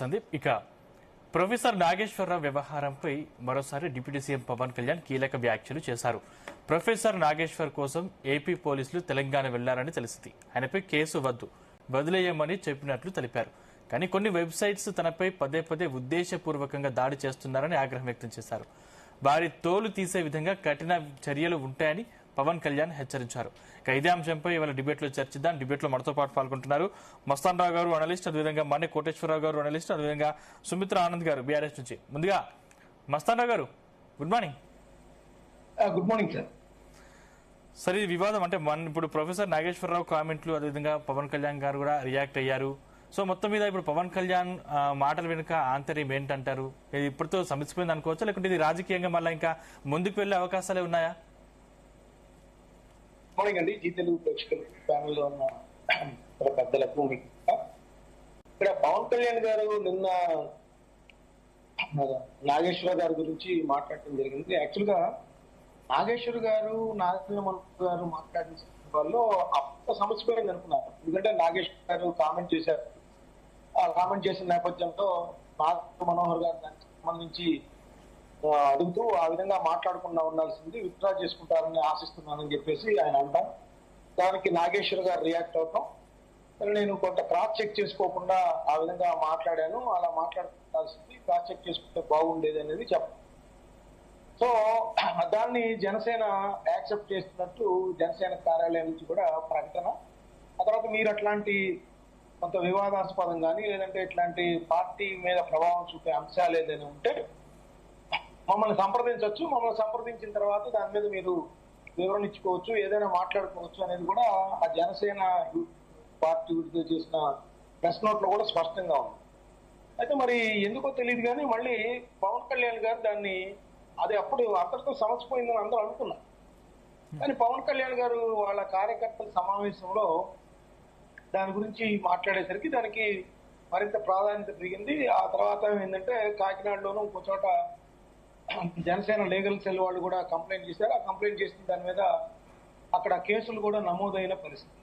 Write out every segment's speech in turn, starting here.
సందీప్ ఇక ప్రొఫెసర్ నాగేశ్వరరావు వ్యవహారంపై మరోసారి డిప్యూటీ సీఎం పవన్ కళ్యాణ్ కీలక వ్యాఖ్యలు చేశారు. ప్రొఫెసర్ నాగేశ్వర్ కోసం ఏపీ పోలీసులు తెలంగాణ వెళ్లారని తెలిసింది. ఆయనపై కేసు వదిలేయమని చెప్పినట్లు తెలిపారు. కానీ కొన్ని వెబ్సైట్స్ తనపై పదే పదే ఉద్దేశపూర్వకంగా దాడి చేస్తున్నారని ఆగ్రహం వ్యక్తం చేశారు. వారి తోలు తీసే విధంగా కఠిన చర్యలు ఉంటాయని పవన్ కళ్యాణ్ హెచ్చరించారు. ఇదే అంశంపై ఇవాళ డిబేట్ లో చర్చిద్దాం. డిబేట్ లో మనతో పాటు పాల్గొంటున్నారు మస్తాన్ రావు గారు అనలిస్ట్, అదేవిధంగా మన్నే కోటేశ్వరరావు గారు అనలిస్ట్, అదేవిధంగా సుమిత్ర ఆనంద్ గారు బీఆర్ఎస్ నుంచి. ముందుగా మస్తాన్ రావు గారు, good morning. Good morning sir. సరే, ఈ వివాదం అంటే ఇప్పుడు ప్రొఫెసర్ నాగేశ్వరరావు కామెంట్లు, అదేవిధంగా పవన్ కళ్యాణ్ గారు కూడా రియాక్ట్ అయ్యారు. సో మొత్తం మీద ఇప్పుడు పవన్ కళ్యాణ్ మాటల వెనుక ఆంతర్యం ఏంటంటారు? ఇది ఇప్పటితో సమసిపోయింది అనుకోవచ్చా, లేకుంటే ఇది రాజకీయంగా మళ్ళీ ఇంకా ముందుకు వెళ్లే అవకాశాలే ఉన్నాయా? మార్నింగ్ అండి, జీ తెలుగు ప్రేక్షకులు, ప్యానెల్లో ఉన్న పెద్దలకు. ఇక్కడ పవన్ కళ్యాణ్ గారు నిన్న నాగేశ్వర గారి గురించి మాట్లాడటం జరిగింది. యాక్చువల్ గా నాగేశ్వర్ గారు గారు మాట్లాడిన వాళ్ళు అప్ప సమస్యపోయింది అనుకున్నారు. ఎందుకంటే నాగేశ్వర్ గారు కామెంట్ చేశారు. ఆ కామెంట్ చేసిన నేపథ్యంతో మనోహర్ గారు దానికి సంబంధించి అడుగుతూ ఆ విధంగా మాట్లాడకుండా ఉండాల్సింది, విత్డ్రా చేసుకుంటారని ఆశిస్తున్నానని చెప్పేసి ఆయన అంటాం. దానికి నాగేశ్వర్ గారు రియాక్ట్ అవుతాం. నేను కొంత క్రాస్ చెక్ చేసుకోకుండా ఆ విధంగా మాట్లాడాను, అలా మాట్లాడాల్సింది క్రాస్ చెక్ చేసుకుంటే బాగుండేది అనేది చెప్పాను. సో దాన్ని జనసేన యాక్సెప్ట్ చేస్తున్నట్టు జనసేన కార్యాలయం నుంచి కూడా ప్రకటన. ఆ తర్వాత మీరు అట్లాంటి కొంత వివాదాస్పదం కానీ లేదంటే ఇట్లాంటి పార్టీ మీద ప్రభావం చూపే అంశాలు ఏదైనా ఉంటే మమ్మల్ని సంప్రదించవచ్చు. మమ్మల్ని సంప్రదించిన తర్వాత దాని మీద మీరు వివరణ ఇచ్చుకోవచ్చు, ఏదైనా మాట్లాడుకోవచ్చు అనేది కూడా ఆ జనసేన పార్టీ విడుదల చేసిన ప్రెస్ నోట్ లో కూడా స్పష్టంగా ఉంది. అయితే మరి ఎందుకో తెలియదు కానీ మళ్ళీ పవన్ కళ్యాణ్ గారు దాన్ని అది అప్పుడు అక్కడితో సమసిపోయిందని అందరూ అనుకున్నారు. కానీ పవన్ కళ్యాణ్ గారు వాళ్ళ కార్యకర్తల సమావేశంలో దాని గురించి మాట్లాడేసరికి దానికి మరింత ప్రాధాన్యత పెరిగింది. ఆ తర్వాత ఏంటంటే కాకినాడలోనూ ఇంకో చోట జనసేన లీగల్ సెల్ వాళ్ళు కూడా కంప్లైంట్ చేశారు. ఆ కంప్లైంట్ చేసిన దాని మీద అక్కడ కేసులు కూడా నమోదైన పరిస్థితి.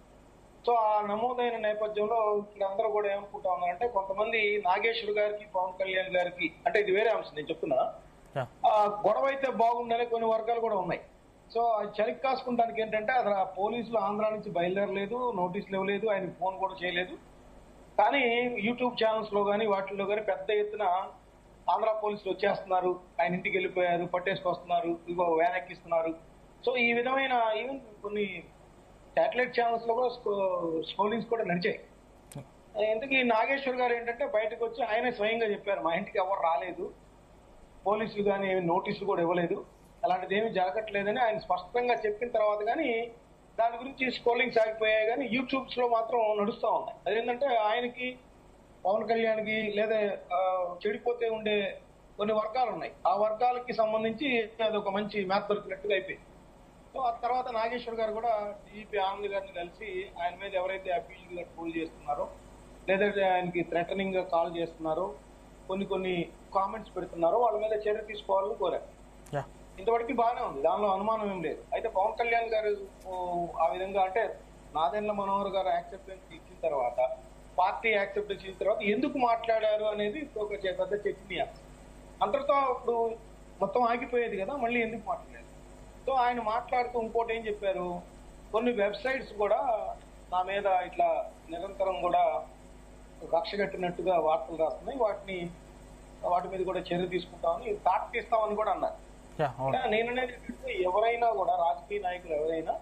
సో ఆ నమోదైన నేపథ్యంలో ఇక్కడ అందరూ కూడా ఏమనుకుంటా ఉన్నారంటే, కొంతమంది నాగేశ్వర్ గారికి పవన్ కళ్యాణ్ గారికి, అంటే ఇది వేరే అంశం నేను చెప్తున్నా, ఆ గొడవ అయితే బాగుండాలి కొన్ని వర్గాలు కూడా ఉన్నాయి. సో చలికి కాసుకుంటానికి ఏంటంటే అసలు పోలీసులు ఆంధ్ర నుంచి బయలుదేరలేదు, నోటీసులు ఇవ్వలేదు, ఆయనకి ఫోన్ కూడా చేయలేదు. కానీ యూట్యూబ్ ఛానల్స్ లో కానీ వాటిల్లో కానీ పెద్ద ఎత్తున ఆంధ్ర పోలీసులు వచ్చేస్తున్నారు, ఆయన ఇంటికి వెళ్ళిపోయారు, పట్టేసుకొస్తున్నారు, ఇగో వ్యాన్ ఎక్కిస్తున్నారు. సో ఈ విధమైన ఈవెన్ కొన్ని శాటిలైట్ ఛానల్స్ లో కూడా స్కోలింగ్స్ కూడా నడిచాయి. ఇంతకీ నాగేశ్వర్ గారు ఏంటంటే బయటకు వచ్చి ఆయనే స్వయంగా చెప్పారు, మా ఇంటికి ఎవరు రాలేదు, పోలీసులు కానీ నోటీసులు కూడా ఇవ్వలేదు, అలాంటిది ఏమీ జరగట్లేదని ఆయన స్పష్టంగా చెప్పిన తర్వాత కానీ దాని గురించి స్కోలింగ్స్ ఆగిపోయాయి. కానీ యూట్యూబ్స్ లో మాత్రం నడుస్తూ ఉన్నాయి. అదేంటంటే ఆయనకి పవన్ కళ్యాణ్కి లేదా చెడిపోతే ఉండే కొన్ని వర్గాలు ఉన్నాయి, ఆ వర్గాలకి సంబంధించి అది ఒక మంచి మ్యాప్ దొరికినట్టుగా అయిపోయింది. సో ఆ తర్వాత నాగేశ్వర్ గారు కూడా డీజీపీ ఆనంద్ గారిని కలిసి ఆయన మీద ఎవరైతే అబ్యూజివ్ గా ట్రోల్ చేస్తున్నారో లేదంటే ఆయనకి థ్రెటనింగ్ గా కాల్ చేస్తున్నారో, కొన్ని కామెంట్స్ పెడుతున్నారో వాళ్ళ మీద చర్య తీసుకోవాలని కోరారు. ఇంతవరకు బాగానే ఉంది, దానిలో అనుమానం ఏం లేదు. అయితే పవన్ కళ్యాణ్ గారు ఆ విధంగా అంటే నాదెండ్ల మనోహర్ గారు యాక్సెప్టెన్స్ ఇచ్చిన తర్వాత, పార్టీ యాక్సెప్టెన్స్ ఇచ్చిన తర్వాత ఎందుకు మాట్లాడారు అనేది ఒక పెద్ద చర్చనీయాంశం. అంతటితో ఇప్పుడు మొత్తం ఆగిపోయేది కదా, మళ్ళీ ఎందుకు మాట్లాడారు? సో ఆయన మాట్లాడుతూ ఇంకోటి ఏం చెప్పారు, కొన్ని వెబ్సైట్స్ కూడా నా మీద ఇట్లా నిరంతరం కూడా కక్ష కట్టినట్టుగా వార్తలు రాస్తున్నాయి, వాటి మీద కూడా చర్య తీసుకుంటామని తాటిస్తామని కూడా అన్నారు. నేననేది ఎవరైనా కూడా రాజకీయ నాయకులు ఎవరైనా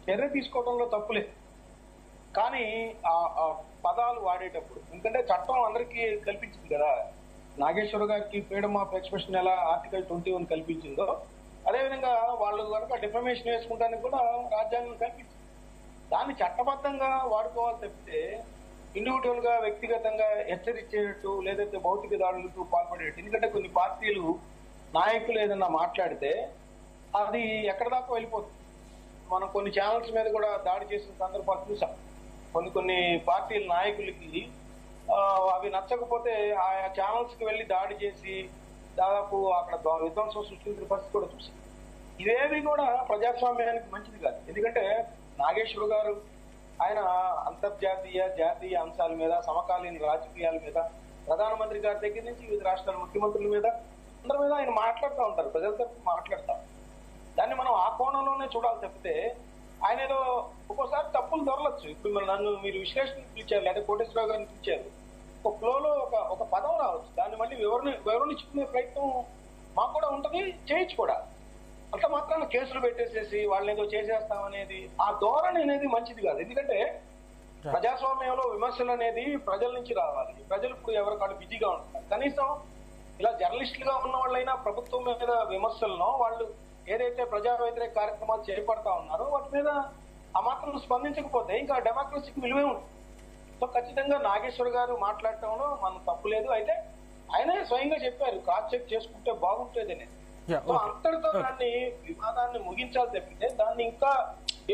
చర్య తీసుకోవడంలో తప్పులేదు, కానీ ఆ పదాలు వాడేటప్పుడు, ఎందుకంటే చట్టం అందరికీ కల్పించింది కదా. నాగేశ్వర గారికి ఫ్రీడమ్ ఆఫ్ ఎక్స్ప్రెషన్ ఎలా ఆర్టికల్ 21 కల్పించిందో, అదేవిధంగా వాళ్ళు కనుక డిఫమేషన్ వేసుకుంటానికి కూడా రాజ్యాంగం కల్పించింది. దాన్ని చట్టబద్ధంగా వాడుకోవాలి తప్పితే ఇండివిజువల్ గా వ్యక్తిగతంగా హెచ్చరించేటట్టు లేదంటే భౌతిక దాడులకు పాల్పడేటట్టు. ఎందుకంటే కొన్ని పార్టీలు నాయకులు ఏదన్నా మాట్లాడితే అది ఎక్కడ దాకా వెళ్ళిపోతుంది. మనం కొన్ని ఛానల్స్ మీద కూడా దాడి చేసిన సందర్భాలు చూసాం. కొన్ని పార్టీల నాయకులకి అవి నచ్చకపోతే ఆ ఛానల్స్ కి వెళ్లి దాడి చేసి దాదాపు అక్కడ విధ్వంసం సృష్టించిన పరిస్థితి కూడా చూసాం. ఇవేవి కూడా ప్రజాస్వామ్యానికి మంచిది కాదు. ఎందుకంటే నాగేశ్వర్ గారు ఆయన అంతర్జాతీయ జాతీయ అంశాల మీద సమకాలీన రాజకీయాల మీద ప్రధానమంత్రి గారి దగ్గర నుంచి వివిధ రాష్ట్రాల ముఖ్యమంత్రుల మీద అందరి మీద ఆయన మాట్లాడుతూ ఉంటారు, ప్రజల తరఫున మాట్లాడతాం. దాన్ని మనం ఆ కోణంలోనే చూడాలి తప్పితే ఆయన ఏదో ఒక్కోసారి తప్పులు దొరలచ్చు. ఇప్పుడు నన్ను మీరు విశ్లేషణ పిలిచారు లేదా కోటేశ్వరరావు గారిని పిలిచారు, ఒక ఫ్లోలో ఒక పదం రావచ్చు, దాన్ని మళ్ళీ వివరణించుకునే ప్రయత్నం మాకు కూడా ఉంటది, చేయొచ్చు కూడా. అంత మాత్రాన కేసులు పెట్టేసేసి వాళ్ళని ఏదో చేసేస్తామనేది ఆ ధోరణి అనేది మంచిది కాదు. ఎందుకంటే ప్రజాస్వామ్యంలో విమర్శలు అనేది ప్రజల నుంచి రావాలి. ప్రజలు ఇప్పుడు ఎవరికాళ్ళు బిజీగా ఉంటున్నారు. కనీసం ఇలా జర్నలిస్టులుగా ఉన్న వాళ్ళైనా ప్రభుత్వం మీద విమర్శలను వాళ్ళు ఏదైతే ప్రజా వ్యతిరేక కార్యక్రమాలు చేపడతా ఉన్నారో వాటి మీద ఆ మాత్రం స్పందించకపోతే ఇంకా డెమోక్రసీకి విలువే ఉంటుంది. సో ఖచ్చితంగా నాగేశ్వర్ గారు మాట్లాడటంలో మనం తప్పు లేదు. అయితే ఆయనే స్వయంగా చెప్పారు క్రాస్ చెక్ చేసుకుంటే బాగుంటుంది అనేది. సో అంతటితో దాన్ని వివాదాన్ని ముగించాలి తప్పితే దాన్ని ఇంకా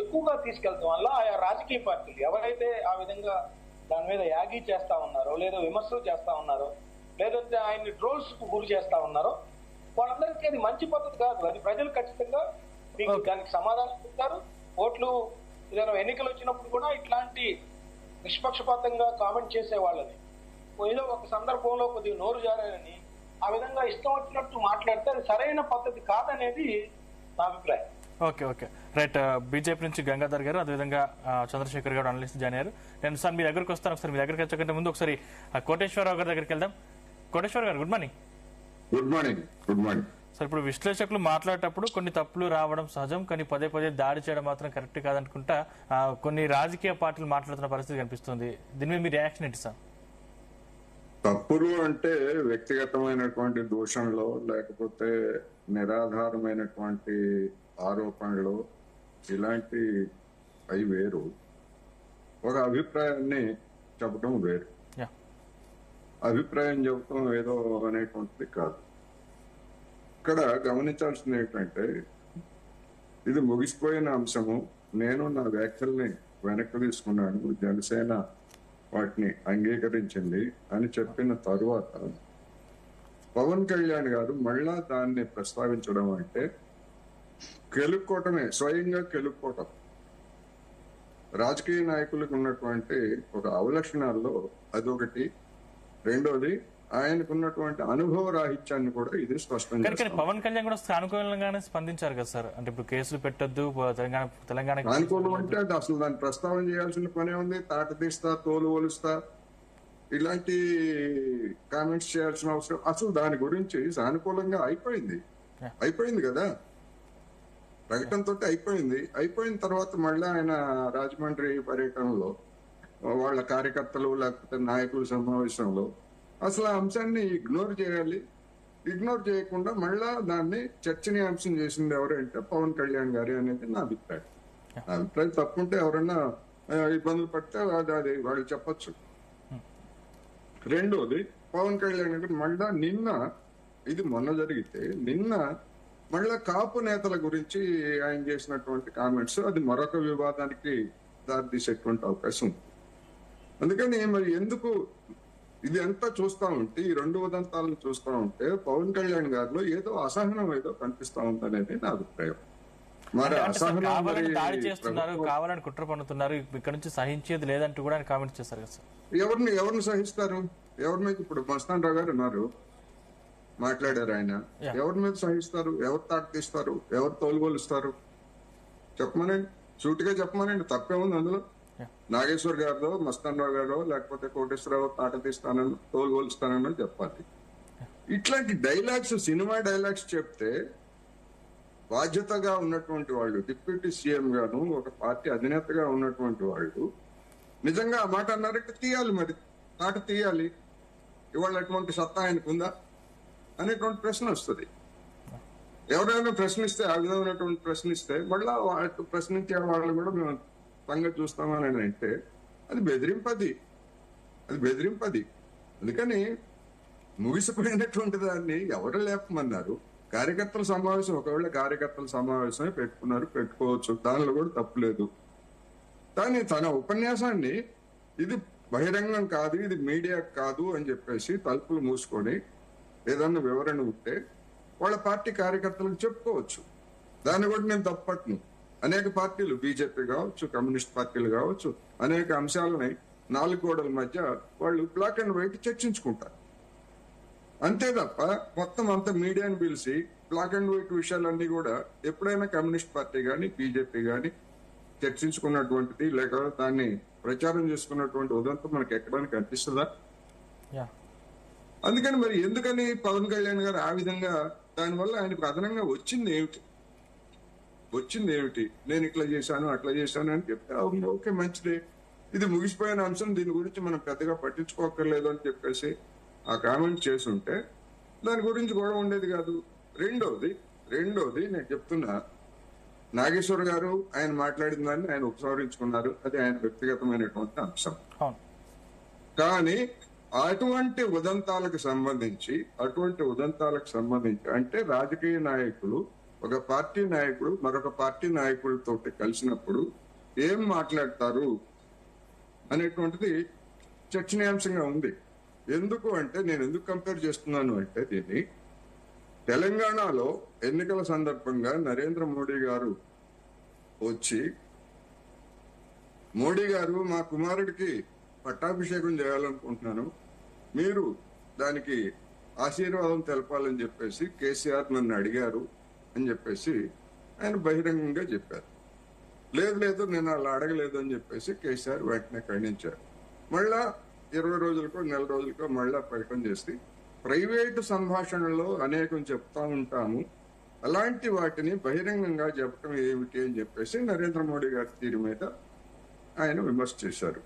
ఎక్కువగా తీసుకెళ్తాం వల్ల ఆయా రాజకీయ పార్టీలు ఎవరైతే ఆ విధంగా దాని మీద యాగీ చేస్తా ఉన్నారో లేదా విమర్శలు చేస్తా ఉన్నారో లేదంటే ఆయన్ని ట్రోల్స్ కు గురి చేస్తా ఉన్నారో వాళ్ళందరికీ అది మంచి పద్ధతి కాదు. అది ప్రజలు ఖచ్చితంగా మీకు దానికి సమాధానం చెప్తారు. ఓట్లు ఏదైనా ఎన్నికలు వచ్చినప్పుడు కూడా ఇట్లాంటి నిష్పక్షపాతంగా కామెంట్ చేసే వాళ్ళని ఏదో ఒక సందర్భంలో కొద్దిగా నోరు జారారని ఆ విధంగా ఇష్టం వచ్చినట్టు మాట్లాడితే అది సరైన పద్ధతి కాదనేది నా అభిప్రాయం. Okay right. బీజేపీ నుంచి గంగాధర్ గారు, అదేవిధంగా చంద్రశేఖర్ గారు అనలిస్ట్ జాయిన్ అయ్యారు. నేను సార్ మీ దగ్గరకు వస్తాను. ఒకసారి మీ దగ్గరికి వచ్చే ముందు ఒకసారి కోటేశ్వరరావు గారి దగ్గరికి వెళ్దాం. కోటేశ్వర గారు, good morning. Good morning. Sir, ఇప్పుడు విశ్లేషకులు మాట్లాడేటప్పుడు కొన్ని తప్పులు రావడం సహజం, కానీ పదే దాడి చేయడం మాత్రం కరెక్ట్ కాదనుకుంటా కొన్ని రాజకీయ పార్టీలు మాట్లాడుతున్న పరిస్థితి కనిపిస్తుంది. దీని మీద మీ రియాక్షన్ ఏంటి సార్? తప్పులు అంటే వ్యక్తిగతమైనటువంటి దోషంలో లేకపోతే నిరాధారమైనటువంటి ఆరోపణలు ఇలాంటి అవి వేరు, ఒక అభిప్రాయాన్ని చెప్పడం వేరు. అభిప్రాయం చెప్పడం ఏదో అనేటువంటిది కాదు. ఇక్కడ గమనించాల్సింది ఏంటంటే ఇది ముగిసిపోయిన అంశము. నేను నా వ్యాఖ్యల్ని వెనక్కి తీసుకున్నాను, జనసేన వాటిని అంగీకరించింది అని చెప్పిన తరువాత పవన్ కళ్యాణ్ గారు మళ్ళా దాన్ని ప్రస్తావించడం అంటే కెలుక్కోవటమే, స్వయంగా కెలుక్కోవటం. రాజకీయ నాయకులకు ఉన్నటువంటి ఒక అవలక్షణాల్లో అదొకటి. రెండోది ఆయనకున్నటువంటి అనుభవ రాహిత్యాన్ని కూడా ఇది స్పష్టం చేస్తుంది. పవన్ కళ్యాణ్ కూడా సానుకూలంగానే స్పందించారు కదా సార్. అంటే ఇప్పుడు కేసులు పెట్టొద్దు తెలంగాణ సానుకూలం అంటే అది అసలు దాన్ని ప్రస్తావన చేయాల్సిన పనే ఉంది. తాట తీస్తా, తోలు ఒలుస్తా ఇలాంటి కామెంట్స్ చేయాల్సిన అవసరం అసలు దాని గురించి సానుకూలంగా అయిపోయింది కదా, ప్రకటనతో అయిపోయిన తర్వాత మళ్ళీ ఆయన రాజమండ్రి పర్యటనలో వాళ్ళ కార్యకర్తలు లేకపోతే నాయకుల సమావేశంలో అసలు ఆ అంశాన్ని ఇగ్నోర్ చేయకుండా మళ్ళా దాన్ని చర్చనీయాంశం చేసింది ఎవరంటే పవన్ కళ్యాణ్ గారి అనేది నా అభిప్రాయం. తప్పుంటే ఎవరైనా ఇబ్బందులు పడితే అది వాళ్ళు చెప్పచ్చు. రెండోది పవన్ కళ్యాణ్ గారు మళ్ళా మొన్న జరిగితే మళ్ళా కాపు నేతల గురించి ఆయన చేసినటువంటి కామెంట్స్ అది మరొక వివాదానికి దారితీసేటువంటి అవకాశం ఉంది. అందుకని మరి ఎందుకు ఇది అంతా చూస్తా ఉంటే, ఈ రెండు ఉదంతాలను చూస్తా ఉంటే పవన్ కళ్యాణ్ గారిలో ఏదో అసహనం ఏదో కనిపిస్తా ఉందనేది నా అభిప్రాయం. మరి అసహనం దాడి చేస్తున్నారు, కావాలని కుట్ర పన్నుతున్నారు, ఇక్కడ నుంచి సహించేది లేదంటూ కూడా కామెంట్ చేశారు కదా సార్. ఎవరిని సహిస్తారు? ఎవరి మీద? ఇప్పుడు మస్తాన్ రావు గారు ఉన్నారు, మాట్లాడారు. ఆయన ఎవరి మీద సహిస్తారు? ఎవరు తాట తీస్తారు? ఎవరు తోలుగొలుస్తారు? చెప్పమనండి, సూటిగా చెప్పమనండి. తప్పేముంది అందులో? నాగేశ్వర్ గారిలో, మస్తాన్ రావు గారు లేకపోతే కోటేశ్వరరావు తాట తీస్తానని తోలుగొలుస్తానని చెప్పాలి. ఇట్లాంటి డైలాగ్స్, సినిమా డైలాగ్స్ చెప్తే బాధ్యతగా ఉన్నటువంటి వాళ్ళు, డిప్యూటీ సీఎం గాను ఒక పార్టీ అధినేతగా ఉన్నటువంటి వాళ్ళు నిజంగా ఆ మాట అన్నారంటే తీయాలి, మరి తాట తీయాలి. ఇవాళ అటువంటి సత్తా ఆయనకుందా అనేటువంటి ప్రశ్న వస్తుంది. ఎవరైనా ప్రశ్నిస్తే, ఆ విధమైనటువంటి ప్రశ్నిస్తే మళ్ళా ప్రశ్నించే వాళ్ళు కూడా మేము సంగతి చూస్తామని అంటే అది బెదిరింపది. అందుకని ముగిసిపోయినటువంటి దాన్ని ఎవరు లేపమన్నారు? కార్యకర్తల సమావేశం, ఒకవేళ కార్యకర్తల సమావేశమే పెట్టుకోవచ్చు, దానిలో కూడా తప్పులేదు. కానీ తన ఉపన్యాసాన్ని ఇది బహిరంగం కాదు, ఇది మీడియా కాదు అని చెప్పేసి తలుపులు మూసుకొని ఏదన్నా వివరణ ఉంటే వాళ్ళ పార్టీ కార్యకర్తలకు చెప్పుకోవచ్చు. దాన్ని కూడా నేను తప్పట్ను. అనేక పార్టీలు, బీజేపీ కావచ్చు, కమ్యూనిస్ట్ పార్టీలు కావచ్చు, అనేక అంశాలని 4 గోడల మధ్య వాళ్ళు బ్లాక్ అండ్ వైట్ చర్చించుకుంటారు. అంతే తప్ప మొత్తం అంత మీడియాని పిలిచి బ్లాక్ అండ్ వైట్ విషయాలన్నీ కూడా ఎప్పుడైనా కమ్యూనిస్ట్ పార్టీ గాని బీజేపీ గాని చర్చించుకున్నటువంటిది లేక దాన్ని ప్రచారం చేసుకున్నటువంటి ఉదంతం మనకి ఎక్కడానికి కనిపిస్తుందా? యా అందుకని మరి ఎందుకని పవన్ కళ్యాణ్ గారు ఆ విధంగా దానివల్ల ఆయనకు అదనంగా వచ్చింది ఏమిటి? నేను ఇట్లా చేశాను అట్లా చేశాను అని చెప్తే అవును ఓకే మంచిదే, ఇది ముగిసిపోయిన అంశం, దీని గురించి మనం పెద్దగా పట్టించుకోకర్లేదు అని చెప్పేసి ఆ కామెంట్ చేసుంటే దాని గురించి గొడవ ఉండేది కాదు. రెండోది నేను చెప్తున్నా, నాగేశ్వర్ గారు ఆయన మాట్లాడిన దాన్ని ఆయన ఉపసంహరించుకున్నారు, అది ఆయన వ్యక్తిగతమైనటువంటి అంశం. అవును. కానీ అటువంటి ఉదంతాలకు సంబంధించి అంటే రాజకీయ నాయకులు ఒక పార్టీ నాయకుడు మరొక పార్టీ నాయకుడితో కలిసినప్పుడు ఏం మాట్లాడతారు అనేటువంటిది చర్చనీయాంశంగా ఉంది. ఎందుకు అంటే నేను ఎందుకు కంపేర్ చేస్తున్నాను అంటే దీన్ని తెలంగాణలో ఎన్నికల సందర్భంగా నరేంద్ర మోడీ గారు వచ్చి మోడీ గారు మా కుమారుడికి పట్టాభిషేకం చేయాలనుకుంటున్నాను, మీరు దానికి ఆశీర్వాదం తెలపాలని చెప్పేసి కేసీఆర్ నన్ను అడిగారు అని చెప్పేసి ఆయన బహిరంగంగా చెప్పారు. లేదు నేను అలా అడగలేదు అని చెప్పేసి కేసీఆర్ వెంటనే ఖండించారు. మళ్ళా 20 రోజులకో నెల రోజులకో మళ్ళా ప్రకటన చేసి ప్రైవేటు సంభాషణలో అనేకం చెప్తా ఉంటాము, అలాంటి వాటిని బహిరంగంగా చెప్పడం ఏమిటి అని చెప్పేసి నరేంద్ర మోడీ గారి తీరు మీద ఆయన విమర్శ చేశారు.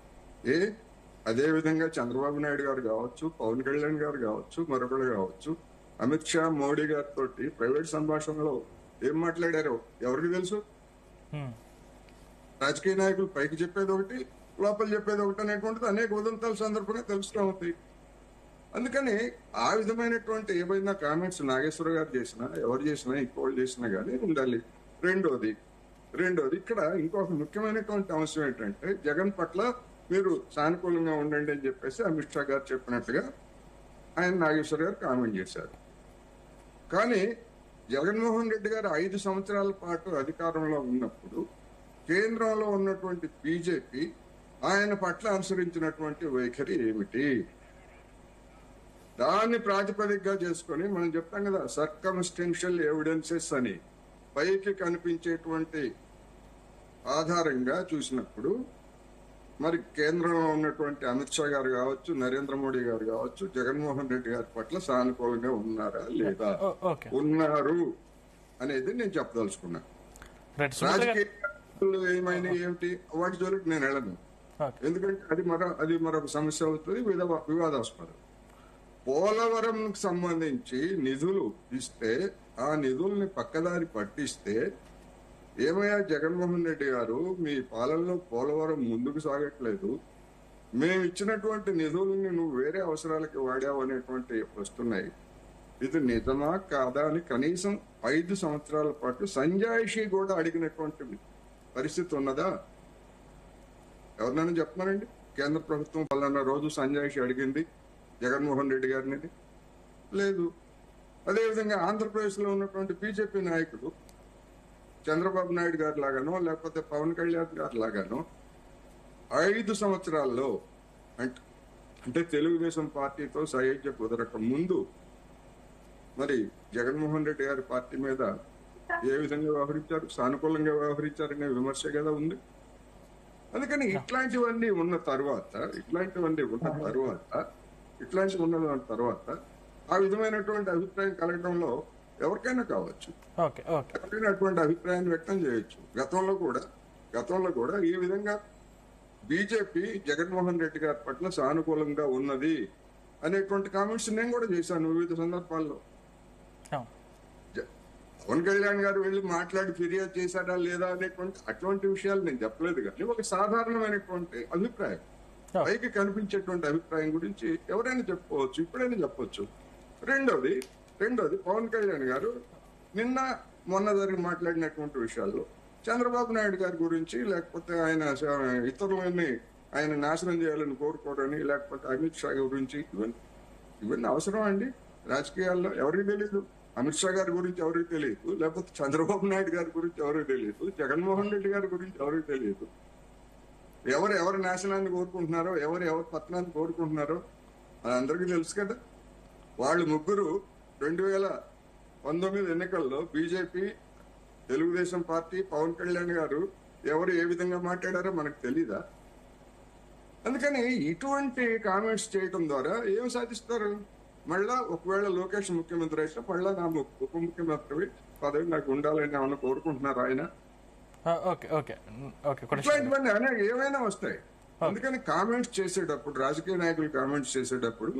అదే విధంగా చంద్రబాబు నాయుడు గారు కావచ్చు, పవన్ కళ్యాణ్ గారు కావచ్చు, మరొకరు కావచ్చు, అమిత్ షా మోడీ గారితో ప్రైవేట్ సంభాషణలో ఏం మాట్లాడారో ఎవరికి తెలుసు? రాజకీయ నాయకులు పైకి చెప్పేది ఒకటి, లోపల చెప్పేది ఒకటి అనేటువంటిది అనేక ఉదంతాల సందర్భంగా తెలుస్తూ ఉంది. అందుకని ఆ విధమైనటువంటి ఏవైనా కామెంట్స్ నాగేశ్వర గారు చేసినా ఎవరు చేసినా ఇంకోళ్ళు చేసినా కానీ ఉండాలి. రెండోది ఇక్కడ ఇంకొక ముఖ్యమైనటువంటి అంశం ఏంటంటే జగన్ పట్ల మీరు సానుకూలంగా ఉండండి అని చెప్పేసి అమిత్ షా గారు చెప్పినట్టుగా ఆయన నాగేశ్వర గారు కామెంట్ చేశారు. కానీ జగన్మోహన్ రెడ్డి గారు 5 సంవత్సరాల పాటు అధికారంలో ఉన్నప్పుడు కేంద్రంలో ఉన్నటువంటి బీజేపీ ఆయన పట్ల అనుసరించినటువంటి వైఖరి ఏమిటి? దాన్ని ప్రాతిపదికగా చేసుకొని మనం చెప్తాం కదా సర్కమ్స్టెన్షియల్ ఎవిడెన్సెస్ అని, పైకి కనిపించేటువంటి ఆధారంగా చూసినప్పుడు మరి కేంద్రంలో ఉన్నటువంటి అమిత్ షా గారు కావచ్చు, నరేంద్ర మోడీ గారు కావచ్చు, జగన్మోహన్ రెడ్డి గారి పట్ల సానుకూలంగా ఉన్నారా లేదా? ఉన్నారు అనేది నేను చెప్పదలుచుకున్నా. రాజకీయాలు ఏమైనా ఏమిటి వాటి జోలికి నేను వెళ్ళను, ఎందుకంటే అది మరొక సమస్య అవుతుంది, వివాదాస్పదం. పోలవరం సంబంధించి నిధులు ఇస్తే ఆ నిధుల్ని పక్కదారి పట్టిస్తే ఏమయ్యా జగన్మోహన్ రెడ్డి గారు మీ పాలనలో పోలవరం ముందుకు సాగట్లేదు, మేము ఇచ్చినటువంటి నిధుల్ని నువ్వు వేరే అవసరాలకి వాడావు అనేటువంటి వస్తున్నాయి, ఇది నిజమా కాదా అని కనీసం 5 సంవత్సరాల పాటు సంజాయిషి కూడా అడిగినటువంటి పరిస్థితి ఉన్నదా? ఎవరినైనా చెప్తున్నారండి? కేంద్ర ప్రభుత్వం పలానా రోజు సంజాయిషి అడిగింది జగన్మోహన్ రెడ్డి గారిని? లేదు. అదేవిధంగా ఆంధ్రప్రదేశ్ లో ఉన్నటువంటి బీజేపీ నాయకులు చంద్రబాబు నాయుడు గారి లాగానో లేకపోతే పవన్ కళ్యాణ్ గారి లాగానో 5 సంవత్సరాల్లో అంటే తెలుగుదేశం పార్టీతో సయోధ్య కుదరక ముందు మరి జగన్మోహన్ రెడ్డి గారి పార్టీ మీద ఏ విధంగా వ్యవహరించారు, సానుకూలంగా వ్యవహరించారనే విమర్శ కదా ఉంది. అందుకని ఇట్లాంటివన్నీ ఉన్న తర్వాత ఆ విధమైనటువంటి అభిప్రాయం కలగడంలో ఎవరికైనా కావచ్చు, ఎవరికైనా అటువంటి అభిప్రాయాన్ని వ్యక్తం చేయొచ్చు. గతంలో కూడా ఈ విధంగా బీజేపీ జగన్మోహన్ రెడ్డి గారి పట్ల సానుకూలంగా ఉన్నది అనేటువంటి కామెంట్స్ నేను కూడా చేశాను వివిధ సందర్భాల్లో. పవన్ కళ్యాణ్ గారు వెళ్ళి మాట్లాడి ఫిర్యాదు చేశారా లేదా అనేటువంటి అటువంటి విషయాలు నేను చెప్పలేదు, కానీ ఒక సాధారణమైనటువంటి అభిప్రాయం, పైకి కనిపించేటువంటి అభిప్రాయం గురించి ఎవరైనా చెప్పుకోవచ్చు, ఇప్పుడైనా చెప్పొచ్చు. రెండోది పవన్ కళ్యాణ్ గారు మొన్న జరిగి మాట్లాడినటువంటి విషయాల్లో చంద్రబాబు నాయుడు గారి గురించి లేకపోతే ఆయన ఇతరులని ఆయన నాశనం చేయాలని కోరుకోవడని లేకపోతే అమిత్ షా గురించి ఇవన్నీ అవసరం అండి రాజకీయాల్లో? ఎవరికి తెలియదు. అమిత్ షా గారి గురించి ఎవరికి తెలియదు, లేకపోతే చంద్రబాబు నాయుడు గారి గురించి ఎవరికి తెలియదు, జగన్మోహన్ రెడ్డి గారి గురించి ఎవరికి తెలియదు. ఎవరి నాశనాన్ని కోరుకుంటున్నారో ఎవరి పతనాన్ని కోరుకుంటున్నారో అది అందరికీ తెలుసు కదా. వాళ్ళు ముగ్గురు 2019 ఎన్నికల్లో బీజేపీ, తెలుగుదేశం పార్టీ, పవన్ కళ్యాణ్ గారు ఎవరు ఏ విధంగా మాట్లాడారో మనకు తెలీదా? అందుకని ఇటువంటి కామెంట్స్ చేయడం ద్వారా ఏం సాధిస్తారు? మళ్ళా ఒకవేళ లోకేష్ ముఖ్యమంత్రి అయితే మళ్ళా నా ఉప ముఖ్యమంత్రి పదవి నాకు ఉండాలని ఏమన్నా కోరుకుంటున్నారు ఆయన? ఓకే ఓకే ఓకే ఇట్లాంటివన్నీ అనేక ఏమైనా వస్తాయి. అందుకని కామెంట్స్ చేసేటప్పుడు, రాజకీయ నాయకులు కామెంట్స్ చేసేటప్పుడు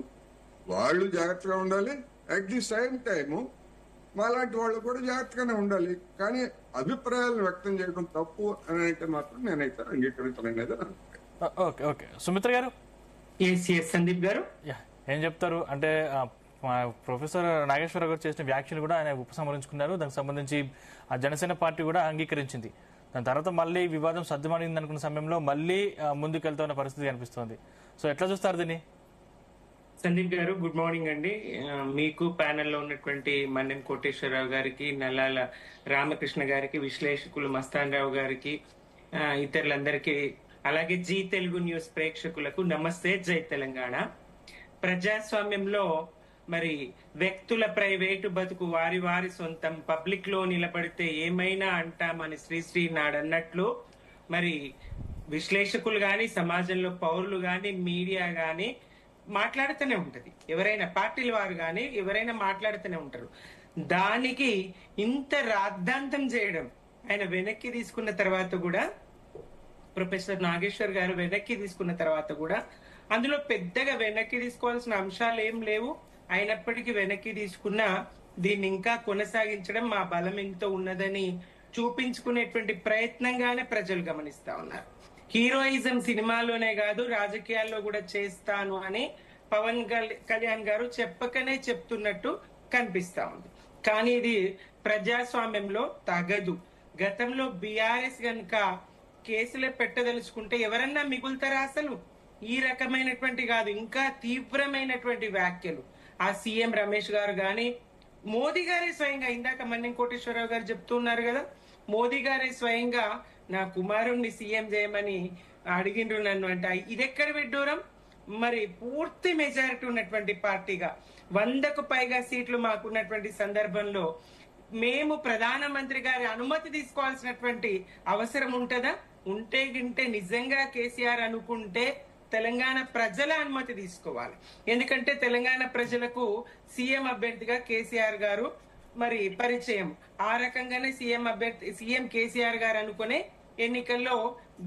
వాళ్ళు జాగ్రత్తగా ఉండాలి. అట్ ది సేమ్ టైము మాలాంటి వాళ్ళు కూడా జాగ్రత్తగానే ఉండాలి. కానీ అభిప్రాయాలను వ్యక్తం చేయడం తప్పు అని అంటే మాత్రం నేనైతే అంగీకరించలేనేది. ఓకే ఓకే సుమిత్ర గారు, సందీప్ గారు ఏం చెప్తారు? అంటే ప్రొఫెసర్ నాగేశ్వరరావు గారు చేసిన వ్యాఖ్యలు కూడా ఆయన ఉపసంహరించుకున్నారు. దానికి సంబంధించి ఆ జనసేన పార్టీ కూడా అంగీకరించింది. దాని తర్వాత మళ్ళీ వివాదం సర్దుమణింది అనుకున్న సమయంలో మళ్ళీ ముందుకెళ్తున్న పరిస్థితి కనిపిస్తోంది. సో ఎట్లా చూస్తారు దీన్ని? సందీప్ గారు, గుడ్ మార్నింగ్ అండి. మీకు ప్యానెల్లో ఉన్నటువంటి మన్నెం కోటేశ్వరరావు గారికి, నల్లాల రామకృష్ణ గారికి, విశ్లేషకులు మస్తాన్ రావు గారికి, ఇతరులందరికీ, అలాగే జీ తెలుగు న్యూస్ ప్రేక్షకులకు నమస్తే, జై తెలంగాణ. ప్రజాస్వామ్యంలో మరి వ్యక్తుల ప్రైవేటు బతుకు వారి వారి సొంతం, పబ్లిక్ లో నిలబడితే ఏమైనా అంటామని శ్రీశ్రీ నాడు అన్నట్లు మరి విశ్లేషకులు గాని, సమాజంలో పౌరులు గాని, మీడియా గాని మాట్లాడుతూనే ఉంటది. ఎవరైనా పార్టీల వారు గాని ఎవరైనా మాట్లాడుతూనే ఉంటారు. దానికి ఇంత రాద్ధాంతం చేయడం, ఆయన వెనక్కి తీసుకున్న తర్వాత కూడా, ప్రొఫెసర్ నాగేశ్వర్ గారు వెనక్కి తీసుకున్న తర్వాత కూడా అందులో పెద్దగా వెనక్కి తీసుకోవాల్సిన అంశాలు ఏం లేవు. అయినప్పటికీ వెనక్కి తీసుకున్న దీన్ని ఇంకా కొనసాగించడం మా బలం ఎంతో ఉన్నదని చూపించుకునేటువంటి ప్రయత్నంగానే ప్రజలు గమనిస్తా ఉన్నారు. హీరోయిజం సినిమాలోనే కాదు రాజకీయాల్లో కూడా చేస్తాను అని పవన్ కళ్యాణ్ గారు చెప్పకనే చెప్తున్నట్టు కనిపిస్తా ఉంది. కానీ ఇది ప్రజాస్వామ్యంలో తగదు. గతంలో బీఆర్ఎస్ గనుక కేసులే పెట్టదలుచుకుంటే ఎవరన్నా మిగులుతారా? అసలు ఈ రకమైనటువంటి కాదు, ఇంకా తీవ్రమైనటువంటి వ్యాఖ్యలు ఆ సీఎం రమేష్ గారు గాని, మోదీ గారే స్వయంగా, ఇందాక మన్నెం కోటేశ్వరరావు గారు చెప్తున్నారు కదా, మోదీ గారే స్వయంగా నా కుమారుణ్ణి సీఎం చేయమని అడిగిండ్రు నన్ను అంట. ఇది ఎక్కడ విడ్డూరం? మరి పూర్తి మెజారిటీ ఉన్నటువంటి పార్టీగా 100కు పైగా సీట్లు మాకున్నటువంటి సందర్భంలో మేము ప్రధానమంత్రి గారి అనుమతి తీసుకోవాల్సినటువంటి అవసరం ఉంటుందా? ఉంటే గింటే నిజంగా కేసీఆర్ అనుకుంటే తెలంగాణ ప్రజల అనుమతి తీసుకోవాలి. ఎందుకంటే తెలంగాణ ప్రజలకు సీఎం అభ్యర్థిగా కేసీఆర్ గారు మరి పరిచయం. ఆ రకంగానే సీఎం కేసీఆర్ గారు అనుకునే ఎన్నికల్లో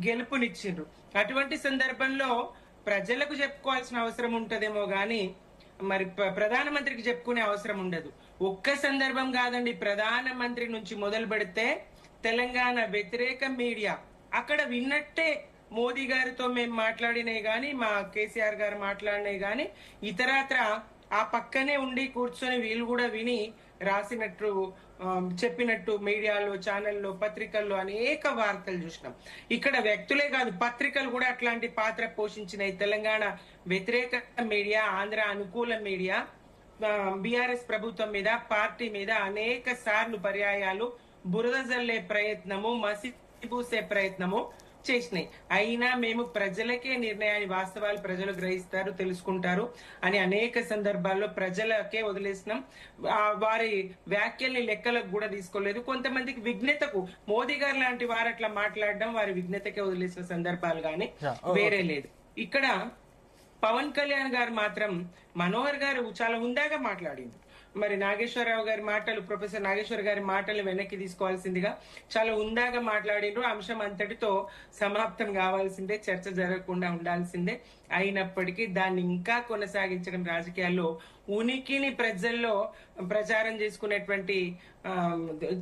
గెలుపునిచ్చిండ్రు. అటువంటి సందర్భంలో ప్రజలకు చెప్పుకోవాల్సిన అవసరం ఉంటదేమో గాని మరి ప్రధానమంత్రికి చెప్పుకునే అవసరం ఉండదు. ఒక్క సందర్భం కాదండి, ప్రధానమంత్రి నుంచి మొదలు పెడితే తెలంగాణ వ్యతిరేక మీడియా అక్కడ విన్నట్టే మోదీ గారితో మేము మాట్లాడినవి గాని, మా కేసీఆర్ గారు మాట్లాడినవి గాని, ఇతరత్ర ఆ పక్కనే ఉండి కూర్చొని వీళ్ళు కూడా విని రాసినట్టు చెప్పినట్టు మీడియాలో, ఛానల్లో, పత్రికల్లో అనేక వార్తలు చూసినాం. ఇక్కడ వ్యక్తులే కాదు, పత్రికలు కూడా అట్లాంటి పాత్ర పోషించినాయి. తెలంగాణ వ్యతిరేక మీడియా, ఆంధ్ర అనుకూల మీడియా బీఆర్ఎస్ ప్రభుత్వం మీద, పార్టీ మీద అనేక సార్లు పర్యాయాలు బురద జల్లే ప్రయత్నము, మసిపూసే ప్రయత్నము చేసినాయి. అయినా మేము ప్రజలకే నిర్ణయాన్ని, వాస్తవాలు ప్రజలు గ్రహిస్తారు, తెలుసుకుంటారు అని అనేక సందర్భాల్లో ప్రజలకే వదిలేసినాం. వారి వ్యాఖ్యల్ని లెక్కలకు కూడా తీసుకోలేదు. కొంతమందికి విఘ్నతకు, మోదీ గారు లాంటి వారు అట్లా మాట్లాడడం వారి విఘ్నతకే వదిలేసిన సందర్భాలు గాని వేరే లేదు. ఇక్కడ పవన్ కళ్యాణ్ గారు మాత్రం, మనోహర్ గారు చాలా హుందాగా మాట్లాడింది. మరి నాగేశ్వరరావు గారి మాటలు, ప్రొఫెసర్ నాగేశ్వర్ గారి మాటలు వెనక్కి తీసుకోవాల్సిందిగా చాలా హుందాగా మాట్లాడిండ్రు. అంశం అంతటితో సమాప్తం కావాల్సిందే, చర్చ జరగకుండా ఉండాల్సిందే. అయినప్పటికీ దాన్ని ఇంకా కొనసాగించడం, రాజకీయాల్లో ఉనికిని ప్రజల్లో ప్రచారం చేసుకునేటువంటి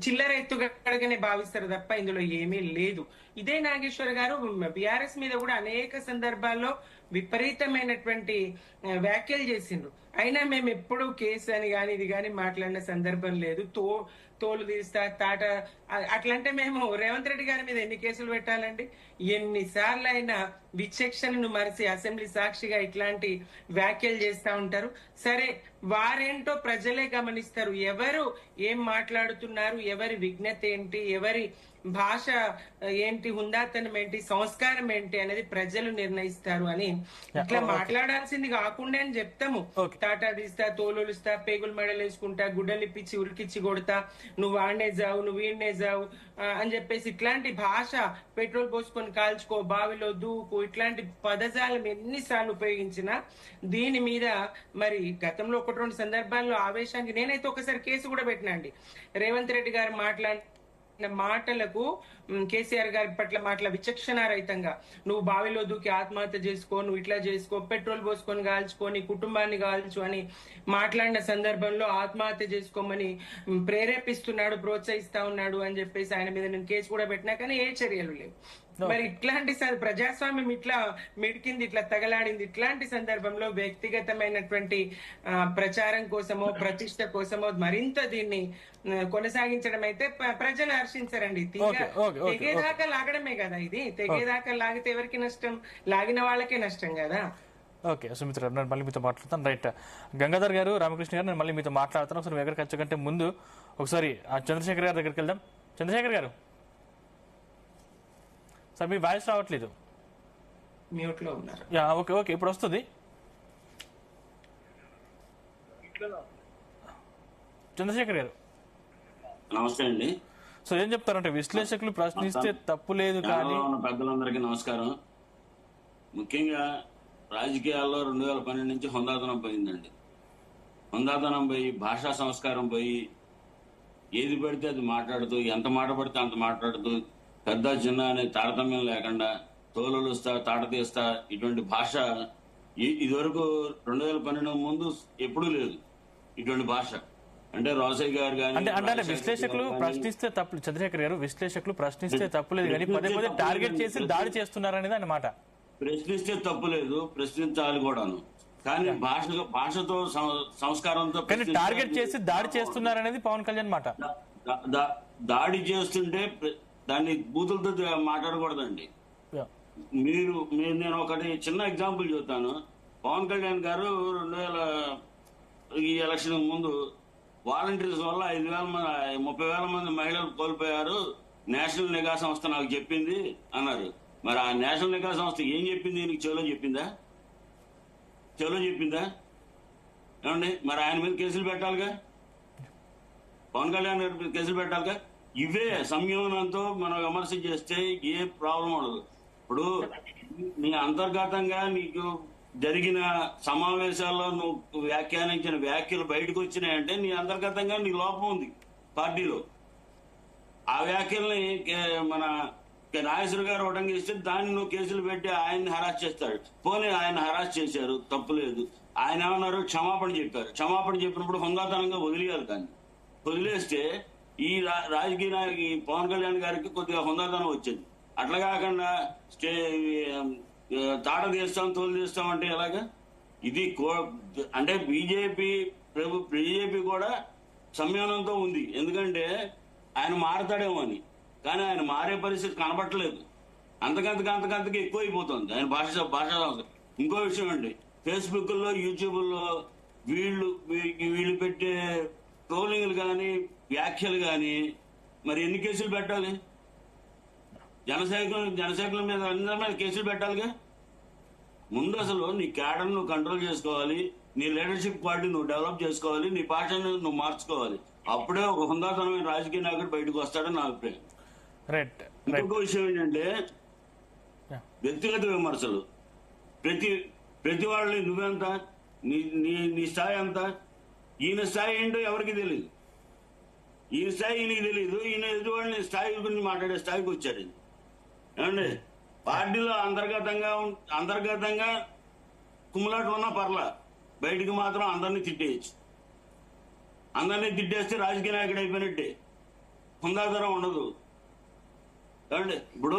చిల్లర ఎత్తుగడగానే భావిస్తారు తప్ప ఇందులో ఏమీ లేదు. ఇదే నాగేశ్వర్ గారు బీఆర్ఎస్ మీద కూడా అనేక సందర్భాల్లో విపరీతమైనటువంటి వ్యాఖ్యలు చేసిండ్రు. అయినా మేము ఎప్పుడూ కేసు అని గాని ఇది గాని మాట్లాడిన సందర్భం లేదు. తోలు తీస్తా, తాట అట్లంటే మేము రేవంత్ రెడ్డి గారి మీద ఎన్ని కేసులు పెట్టాలండి? ఎన్నిసార్లు అయినా విచక్షణను మరిచి అసెంబ్లీ సాక్షిగా ఇట్లాంటి వ్యాఖ్యలు చేస్తా ఉంటారు. సరే, వారేంటో ప్రజలే గమనిస్తారు. ఎవరు ఏం మాట్లాడుతున్నారు, ఎవరి విఘ్నత ఏంటి, ఎవరి భాష ఏంటి, హుందాతనం ఏంటి, సంస్కారం ఏంటి అనేది ప్రజలు నిర్ణయిస్తారు అని ఇట్లా మాట్లాడాల్సింది కాకుండా అని చెప్తాము. తాటా తీస్తా, తోలుస్తా, పేగులు మెడలు వేసుకుంటా, గుడ్డలు ఇప్పించి ఉరికిచ్చి కొడతా, నువ్వు ఆడనే జావు, నువ్వు వీడనే జావు అని చెప్పేసి ఇట్లాంటి భాష, పెట్రోల్ పోసుకొని కాల్చుకో, బావిలో దూకు, ఇట్లాంటి పదజాలం ఎన్నిసార్లు ఉపయోగించినా దీని మీద మరి గతంలో 1-2 సందర్భాల్లో ఆవేశానికి నేనైతే ఒకసారి కేసు కూడా పెట్టినా అండి. రేవంత్ రెడ్డి గారు మాట్లాడిన మాటలకు, కేసీఆర్ గారి పట్ల మాటల విచక్షణారహితంగా నువ్వు బావిలో దూకి ఆత్మహత్య చేసుకో, నువ్వు ఇట్లా చేసుకో, పెట్రోల్ పోసుకొని కాల్చుకో, నీ కుటుంబాన్ని కాల్చు అని మాట్లాడిన సందర్భంలో ఆత్మహత్య చేసుకోమని ప్రేరేపిస్తున్నాడు, ప్రోత్సహిస్తా ఉన్నాడు అని చెప్పేసి ఆయన మీద నేను కేసు కూడా పెట్టినా, కానీ ఏ చర్యలు లేవు. మరి ఇట్లాంటి ప్రజాస్వామ్యం ఇట్లా మిడికింది, ఇట్లా తగలాడింది. ఇట్లాంటి సందర్భంలో వ్యక్తిగతమైనటువంటి ప్రచారం కోసమో, ప్రతిష్ట కోసమో మరింత దీన్ని కొనసాగించడం అయితే ప్రజలు హర్షించరండి. తెగేదాకా లాగడమే కదా ఇది. తెగేదాకా లాగితే ఎవరికి నష్టం? లాగిన వాళ్ళకే నష్టం కదా. ఓకే సుమిత్ర గారు, నేను మళ్ళీ మీతో మాట్లాడతాను. రైట్, గంగాధర్ గారు, రామకృష్ణ గారు, నేను మళ్ళీ మీతో మాట్లాడతాను. ఒకసారి మీ దగ్గరికి వచ్చే ముందు ఒకసారి చంద్రశేఖర్ గారి దగ్గరికి వెళ్దాం. చంద్రశేఖర్ గారు సార్, మీ వాయిస్ రావట్లేదు. మ్యూట్ లో ఉన్నారు. ఓకే ఓకే, ఇప్పుడు వస్తుంది. చంద్రశేఖర్ గారు నమస్తే అండి. సో ఏం చెప్తారంటే, విశ్లేషకులు ప్రశ్నిస్తే తప్పు లేదు కానీ పెద్దలందరికీ నమస్కారం. ముఖ్యంగా రాజకీయాల్లో 2012 నుంచి హుందాతనం పోయిందండి. హుందాతనం పోయి, భాషా సంస్కారం పోయి, ఏది పడితే అది మాట్లాడుతూ, ఎంత మాట పడితే అంత మాట్లాడుతూ, పెద్ద చిన్న అనే తారతమ్యం లేకుండా తోలుస్తా, తాట తీస్తా, ఇటువంటి భాష ఇదివరకు 2012 ముందు ఎప్పుడూ లేదు ఇటువంటి భాష. అంటే రోసయ్య గారు కానీ అంటే విశ్లేషకులు ప్రశ్నిస్తే తప్పు, చంద్రశేఖర్ గారు విశ్లేషకులు ప్రశ్నిస్తే తప్పులేదు కానీ పదే పదే టార్గెట్ చేసి దాడి చేస్తున్నారనేది అన్నమాట. ప్రశ్నిస్తే తప్పులేదు, ప్రశ్నించాలి కూడాను, కానీ భాషతో సంస్కారంతో టార్గెట్ చేసి దాడి చేస్తున్నారనేది పవన్ కళ్యాణ్ మాట. దాడి చేస్తుంటే దాన్ని బూతులతో మాట్లాడకూడదండి. నేను ఒకటి చిన్న ఎగ్జాంపుల్ చెప్తాను. పవన్ కళ్యాణ్ గారు 2000 ఈ ఎలక్షన్ ముందు వాలంటీర్స్ వల్ల 30,000 మంది మహిళలు కోల్పోయారు, నేషనల్ నిఘా సంస్థ నాకు చెప్పింది అన్నారు. మరి ఆ నేషనల్ నిఘా సంస్థ ఏం చెప్పింది? నీకు చెవులో చెప్పిందా? ఏమండి, మరి ఆయన మీద కేసులు పెట్టాలిగా, పవన్ కళ్యాణ్ గారి మీద కేసులు పెట్టాలిగా. ఇవే సంయమనంతో మనం విమర్శ చేస్తే ఏ ప్రాబ్లం ఉండదు. ఇప్పుడు నీ అంతర్గతంగా నీకు జరిగిన సమావేశాల్లో నువ్వు వ్యాఖ్యానించిన వ్యాఖ్యలు బయటకు వచ్చినాయంటే నీ అంతర్గతంగా నీ లోపం ఉంది పార్టీలో. ఆ వ్యాఖ్యల్ని మన నాగేశ్వర గారు ఉటంకిస్తే దాన్ని నువ్వు కేసులు పెట్టి ఆయన్ని హరాస్ చేస్తాడు. పోనీ ఆయన హరాస్ చేశారు, తప్పులేదు. ఆయన ఏమన్నారు? క్షమాపణ చెప్పారు. క్షమాపణ చెప్పినప్పుడు హుందాతనంగా వదిలేయాలి. దాన్ని వదిలేస్తే ఈ రాజకీయ నాయకు పవన్ కళ్యాణ్ గారికి కొద్దిగా హుందాతనం వచ్చింది. అట్లా కాకుండా తాట తీస్తాం, తోలు తీస్తాం అంటే ఎలాగా? ఇది అంటే బీజేపీ కూడా సంయమనంతో ఉంది. ఎందుకంటే ఆయన మారతాడేమో అని, కానీ ఆయన మారే పరిస్థితి కనబట్టలేదు. అంతకంతకి ఎక్కువైపోతుంది ఆయన భాషా ఇంకో విషయం అండి, ఫేస్బుక్ లో, యూట్యూబ్లో వీళ్ళు పెట్టే ట్రోలింగ్లు కానీ, వ్యాఖ్యలు కానీ, మరి ఎన్ని కేసులు పెట్టాలి? జనసైనికుల మీద అందరి మీద కేసులు పెట్టాలిగా. ముందు అసలు నీ క్యాడర్ నువ్వు కంట్రోల్ చేసుకోవాలి, నీ లీడర్షిప్ క్వాలిటీ నువ్వు డెవలప్ చేసుకోవాలి, నీ భాషను నువ్వు మార్చుకోవాలి. అప్పుడే ఒక హుందాతనమైన రాజకీయ నాయకుడు బయటకు వస్తాడని నా అభిప్రాయం. ఇంకొక విషయం ఏంటంటే, వ్యక్తిగత విమర్శలు. ప్రతి వాళ్ళని నువ్వెంత, నీ స్థాయి ఎంత, ఈయన స్థాయి ఏంటో ఎవరికి తెలియదు. ఈయన స్థాయి ఈయనకి తెలియదు. ఈయన ఎదుటి వాళ్ళని స్థాయి గురించి మాట్లాడే స్థాయికి వచ్చాడు. ఏమండి, పార్టీలో అంతర్గతంగా కుమ్ములాట ఉన్నా పర్లా, బయటికి మాత్రం అందరినీ తిట్టేయచ్చు. అందరినీ తిట్టేస్తే రాజకీయ నాయకుడు అయిపోయినట్టే, హుందాతనం ఉండదు. ఏమండి, ఇప్పుడు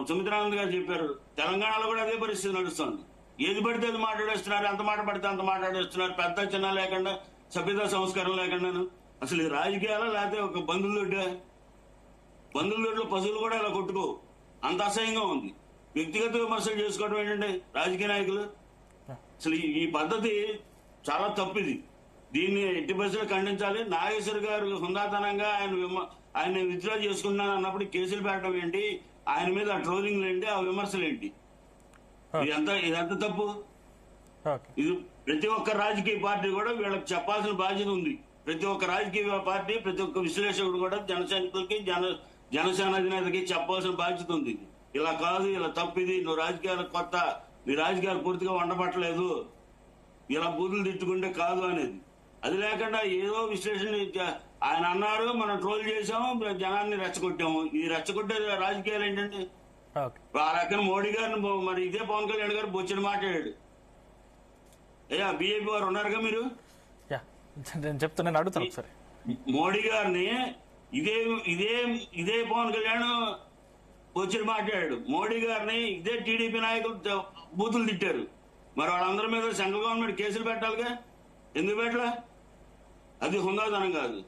సుమిత్రానంద్ గారు చెప్పారు, తెలంగాణలో కూడా అదే పరిస్థితి నడుస్తుంది. ఏది పడితే అది మాట్లాడేస్తున్నారు, ఎంత మాట పడితే అంత మాట్లాడేస్తున్నారు, పెద్ద చిన్న లేకుండా, సభ్యతా సంస్కారం లేకుండా. అసలు ఇది రాజకీయాలా లేకపోతే ఒక బంధువుల పశువులు కూడా ఇలా కొట్టుకో, అంత అసహ్యంగా ఉంది. వ్యక్తిగత విమర్శలు చేసుకోవడం ఏంటంటే రాజకీయ నాయకులు. అసలు ఈ పద్ధతి చాలా తప్పిది. దీన్ని ఎట్టి బస్సులు ఖండించాలి. నాగేశ్వర్ గారు హుందాతనంగా ఆయన విత్డ్రా చేసుకున్నాను అన్నప్పుడు కేసులు పెట్టడం ఏంటి, ఆయన మీద ఆ ట్రోలింగ్లు ఏంటి, ఆ విమర్శలు ఏంటి? ఇదంతా తప్పు. ఇది ప్రతి ఒక్క రాజకీయ పార్టీ కూడా వీళ్ళకి చెప్పాల్సిన బాధ్యత ఉంది. ప్రతి ఒక్క రాజకీయ పార్టీ, ప్రతి ఒక్క విశ్లేషకుడు కూడా జన సైనికులకి జనసేన అధినేతకి చెప్పాల్సిన బాధ్యత ఉంది. ఇలా కాదు, ఇలా తప్పు, ఇది నువ్వు రాజకీయాలకు కొత్త, నీ రాజకీయాలు పూర్తిగా వండబట్టలేదు, ఇలా బూతులు తిట్టుకుంటే కాదు అనేది. అది లేకుండా ఏదో విశ్లేషణ ఆయన అన్నారు, మనం ట్రోల్ చేసాము, జనాన్ని రెచ్చగొట్టాము. ఈ రెచ్చగొట్టే రాజకీయాలు ఏంటంటే ఆ రకం మోడీ గారిని మరి ఇదే పవన్ కళ్యాణ్ గారు బొచ్చిన మాట్లాడాడు. బీజేపీ వారు ఉన్నారుగా, మీరు చెప్తున్నాను, అడుగుతాను సరే. మోడీ గారిని ఇదే పవన్ కళ్యాణ్ వచ్చిన మాట్లాడాడు. మోడీ గారిని ఇదే టీడీపీ నాయకులు బూతులు తిట్టారు. మరి వాళ్ళందరి మీద సెంట్రల్ గవర్నమెంట్ కేసులు పెట్టాలిగా, ఎందుకు పెట్టలే? అది హుందాతనం కాదు.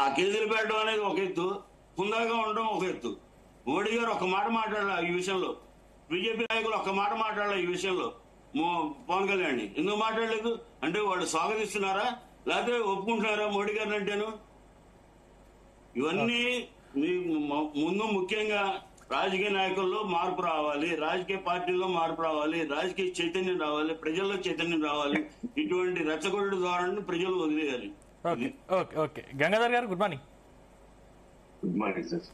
ఆ కేసులు పెట్టడం అనేది ఒక ఎత్తు, హుందాగా ఉండడం ఒక ఎత్తు. మోడీ గారు ఒక్క మాట మాట్లాడాల ఈ విషయంలో, బీజేపీ నాయకులు ఒక్క మాట మాట్లాడాల ఈ విషయంలో. పవన్ కళ్యాణ్ ఎందుకు మాట్లాడలేదు అంటే వాళ్ళు స్వాగతిస్తున్నారా లేకపోతే ఒప్పుకుంటున్నారా మోడీ గారిని అంటేను? ఇవన్నీ ముందు ముఖ్యంగా రాజకీయ నాయకుల్లో మార్పు రావాలి, రాజకీయ పార్టీల్లో మార్పు రావాలి, రాజకీయ చైతన్యం రావాలి, ప్రజల్లో చైతన్యం రావాలి. ఇటువంటి రెచ్చగొట్టు ధోరణిని ప్రజలు వదిలేయాలి. ఓకే గంగాధర్ గారు, good morning. Good morning sir.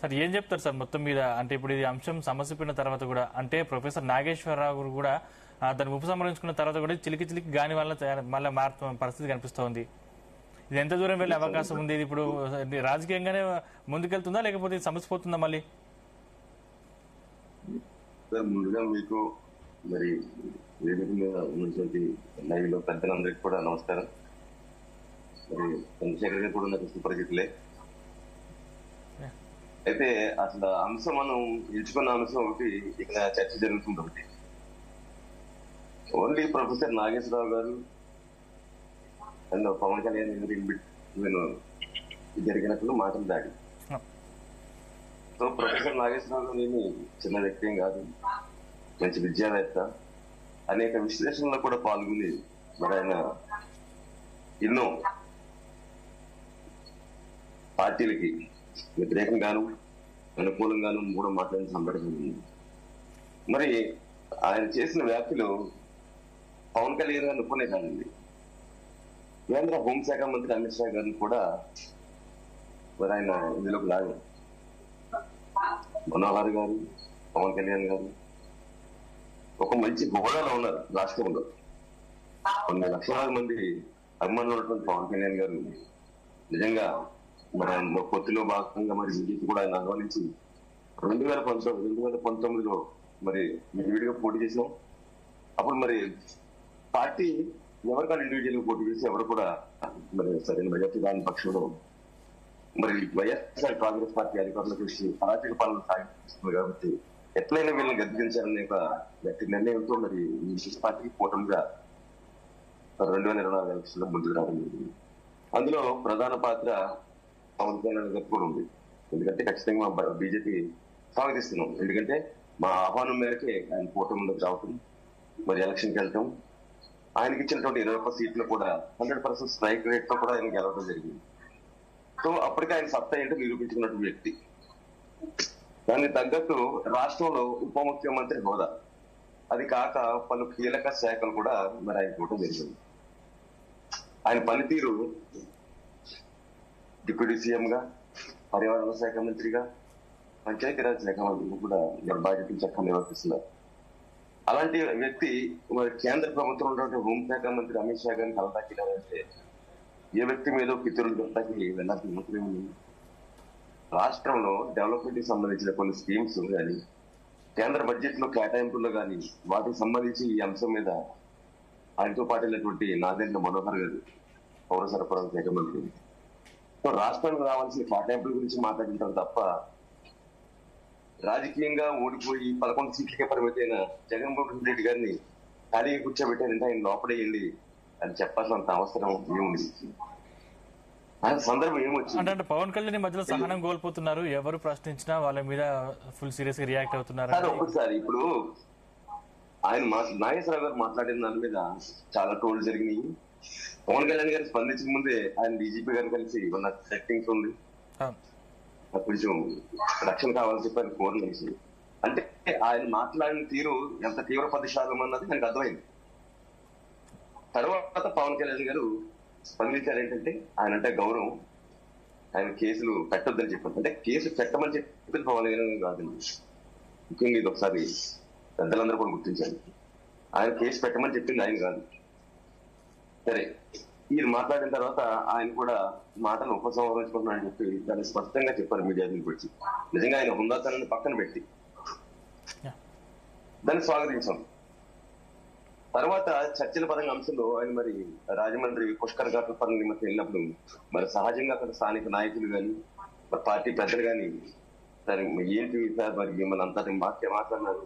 Sir ఏం చెప్తారు సార్ మొత్తం మీద? అంటే ఇప్పుడు ఇది అంశం సమస్యపోయిన తర్వాత కూడా, అంటే ప్రొఫెసర్ నాగేశ్వరరావు కూడా దాన్ని ఉపసంహరించుకున్న తర్వాత కూడా చిలికి గాని వల్ల మళ్ళీ మారుతున్న పరిస్థితి కనిపిస్తోంది. ఇది ఎంత దూరం వెళ్ళే అవకాశం ఉంది? ఇది ఇప్పుడు రాజకీయంగానే ముందుకెళ్తుందా లేకపోతే సమస్య పోతుందా మళ్ళీ? సార్ ముందుగా మీకు మరి వేదిక మీద ఉన్నటువంటి లైవ్ లో పెద్దలందరికీ కూడా నమస్కారం. మరి చంద్రశేఖర్ గారు కూడా నాకు సుపరిచితులే. అయితే అసలు అంశం మనం ఎంచుకున్న అంశం ఒకటి ఇక్కడ చర్చ జరుగుతుంది. ఒకటి ఓన్లీ ప్రొఫెసర్ నాగేశ్వరరావు గారు అండ్ పవన్ కళ్యాణ్ నేను జరిగినట్లు మాటలు దాడి. సో ప్రొఫెసర్ నాగేశ్వరరావు గారు నేను చిన్న వ్యక్తి ఏం కాదు, మంచి విద్యావేత్త, అనేక విశ్లేషణలో కూడా పాల్గొని మరి ఆయన ఎన్నో పార్టీలకి వ్యతిరేకంగాను అనుకూలంగాను కూడా మాట్లాడిన సందర్భం ఉంది. మరి ఆయన చేసిన వ్యాఖ్యలు పవన్ కళ్యాణ్ గారిని ఒప్పుకునే కాదండి, కేంద్ర హోంశాఖ మంత్రి అమిత్ షా గారిని కూడా మరి ఆయన ఇందులోకి లాగారు. మనోహర్ గారు, పవన్ కళ్యాణ్ గారు ఒక మంచి హోదాలో ఉన్నారు రాష్ట్రంలో. కొన్ని లక్షలాది మంది అభిమానులు ఉన్నటువంటి పవన్ కళ్యాణ్ గారు నిజంగా మరి ఆయన పొత్తులో భాగంగా మరి బీజేపీ కూడా ఆయన ఆహ్వానించి 2019లో మరి విడిగా పోటీ చేసినాం. అప్పుడు మరి పార్టీ ఎవరికైనా ఇండివిజువల్ పోటీ చేసి ఎవరు కూడా మరి సరైన మెజార్టీ రాని పక్షంలో మరి వైఎస్ఆర్ కాంగ్రెస్ పార్టీ అధికారులకు వచ్చి అరాచక పాలన సాగిస్తుంది. కాబట్టి ఎట్లయినా వీళ్ళని గద్దెదించాలనే ఒక గట్టి నిర్ణయంతో మరి ఈ పార్టీ కూటమిగా 2024 ఎలక్షన్లో ముందుకు రావడం జరిగింది. అందులో ప్రధాన పాత్ర పవన్ కళ్యాణ్ గారు కూడా ఉంది. ఎందుకంటే ఖచ్చితంగా బీజేపీ స్వాగతిస్తున్నాం. ఎందుకంటే మా ఆహ్వానం మేరకే ఆయన కూటమిలోకి రావటం, మరి ఎలక్షన్కి వెళ్ళటం, ఆయనకి ఇచ్చినటువంటి 21 సీట్లు కూడా 100% స్ట్రైక్ రేట్ తో కూడా ఆయన గెలవడం జరిగింది. సో అప్పటికే ఆయన సత్తా ఏంటో నిరూపించుకున్నటువంటి వ్యక్తి. దానికి తగ్గట్టు రాష్ట్రంలో ఉప ముఖ్యమంత్రి హోదా, అది కాక పలు కీలక శాఖలు కూడా మరి ఆయన ఇవ్వడం జరిగింది. ఆయన పనితీరు డిప్యూటీ సీఎం గా, పర్యావరణ శాఖ మంత్రిగా, పంచాయతీరాజ్ శాఖ మంత్రిగా కూడా బాధ్యతలు చక్కగా నిర్వర్తిస్తున్నారు. అలాంటి వ్యక్తి మరి కేంద్ర ప్రభుత్వం ఉన్నటువంటి హోంశాఖ మంత్రి అమిత్ షా గారిని కలటాకి అంటే ఏ వ్యక్తి మీద పితరులు కలటాకి వెళ్ళాల్సిన అవసరం ఉంది? రాష్ట్రంలో డెవలప్మెంట్ కి సంబంధించిన కొన్ని స్కీమ్స్ కానీ, కేంద్ర బడ్జెట్ లో కేటాయింపుల్లో కానీ వాటికి సంబంధించి ఈ అంశం మీద ఆయనతో పాటు వెళ్ళినటువంటి నాదెండ్ల మనోహర్ గారు పౌర సరఫరాల శాఖ మంత్రి రాష్ట్రానికి రావాల్సిన కేటాయింపుల గురించి మాట్లాడింటారు తప్ప రాజకీయంగా ఓడిపోయి 11 సీట్లకే పరిమితైన జగన్మోహన్ రెడ్డి గారిని ఖాళీగా కూర్చోబెట్టారంటే ఆయన లోపడేయండి అని చెప్పాల్సినంత అవసరం ఏముంది? ఆయన సందర్భం ఏమొచ్చింది అంటే పవన్ కళ్యాణ్ మధ్యలో సహనం కోల్పోతున్నారు, ఎవరు ప్రశ్నించినా వాళ్ళ మీద ఫుల్ సీరియస్ గా రియాక్ట్ అవుతున్నారు. ఒకసారి ఇప్పుడు ఆయన నాగేశ్వరరావు గారు మాట్లాడిన దాని మీద చాలా ట్రోల్ జరిగినాయి, పవన్ కళ్యాణ్ గారు స్పందించక ముందే ఆయన డీజీపీ గారిని కలిసి ఉన్న సెట్టింగ్స్ ఉంది, కొంచెం రక్షణ కావాలని చెప్పి ఆయన కోరిన విషయం. అంటే ఆయన మాట్లాడిన తీరు ఎంత తీవ్ర పదశాలం అన్నది నాకు అర్థమైంది. తర్వాత పవన్ కళ్యాణ్ గారు స్పందించారు ఏంటంటే ఆయన అంటే గౌరవం, ఆయన కేసులు పెట్టొద్దని చెప్పారు. అంటే కేసు పెట్టమని చెప్పి పవన్ కళ్యాణ్ కాదండి, ముఖ్యంగా ఇది ఒకసారి పెద్దలందరూ కూడా గుర్తించారు. ఆయన కేసు పెట్టమని చెప్పింది ఆయన కాదు. సరే, ఈయన మాట్లాడిన తర్వాత ఆయన కూడా మాటలు ఉపసంహరించుకుంటున్నాడని చెప్పి దాన్ని స్పష్టంగా చెప్పారు మీడియా గురించి. నిజంగా ఆయన హుందాతనాన్ని పక్కన పెట్టి దాన్ని స్వాగతించాం. తర్వాత చర్చల పరంగా అంశంలో ఆయన మరి రాజమండ్రి పుష్కర్ ఘాట్ పనుల నిమిత్తం వెళ్ళినప్పుడు మరి సహజంగా అక్కడ స్థానిక నాయకులు కానీ మరి పార్టీ పెద్దలు కానీ సరే ఏంటి సార్ మరి మిమ్మల్ని అంతా మాట్లాడినారు,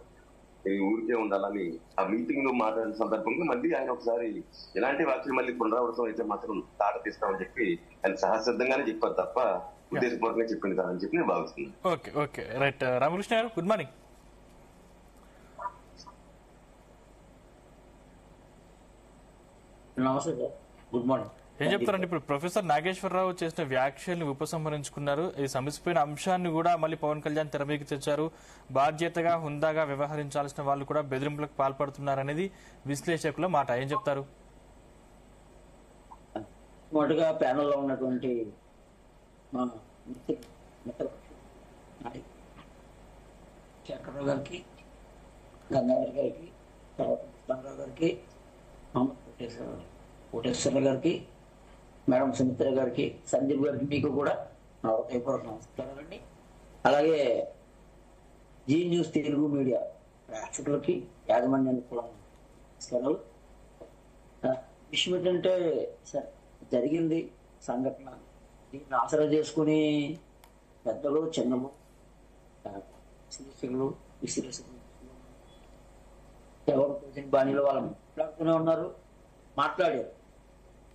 ఊరికే ఉండాలని ఆ మీటింగ్ లో మాట్లాడిన సందర్భంగా మళ్ళీ ఆయన ఒకసారి ఇలాంటి వ్యాఖ్యలు మళ్ళీ పునరావృతం అయితే మాత్రం తాట తీస్తామని చెప్పి ఆయన సహసిద్ధంగానే చెప్పారు తప్ప ఉద్దేశపూర్వకంగా చెప్పింది కాదని చెప్పి నేను భావిస్తున్నాను. Okay okay right. Ramakrishna garu good morning. నమస్తే సార్, గుడ్ మార్నింగ్. ఏం చెప్తారంటే ఇప్పుడు ప్రొఫెసర్ నాగేశ్వరరావు చేసిన వ్యాఖ్యల్ని ఉపసంహరించుకున్నారు. ఈ సమస్యపైన అంశాన్ని కూడా మళ్ళీ పవన్ కళ్యాణ్ తెర మీదకి తెచ్చారు. బాధ్యతగా హుందాగా వ్యవహరించాల్సిన వాళ్ళు కూడా బెదిరింపులకు పాల్పడుతున్నారనేది విశ్లేషకుల మాట. ఏం చెప్తారు? మొదటగా ప్యానెల్లో ఉన్నటువంటి మా శేఖరరావు గారికి, గంగాధర్ గారికి, తర్వాత కృష్ణారావు గారికి, కోటేశ్వర గారికి, మేడం సుమిత్ర గారికి, సందీప్ గారికి, మీకు కూడా నా హృదయపూర్వక నమస్కారాలండి. అలాగే జీ న్యూస్ తెలుగు మీడియా ప్రేక్షకులకి, యాజమాన్యానికి కూడా నమస్కారాలు. విషయం ఏంటంటే సార్, జరిగింది సంఘటన, దీన్ని ఆసరా చేసుకుని పెద్దలు చిన్నలు విశ్లేషకులు ఎవరు తోచిన బాణీలో వాళ్ళు మాట్లాడుతూనే ఉన్నారు, మాట్లాడారు.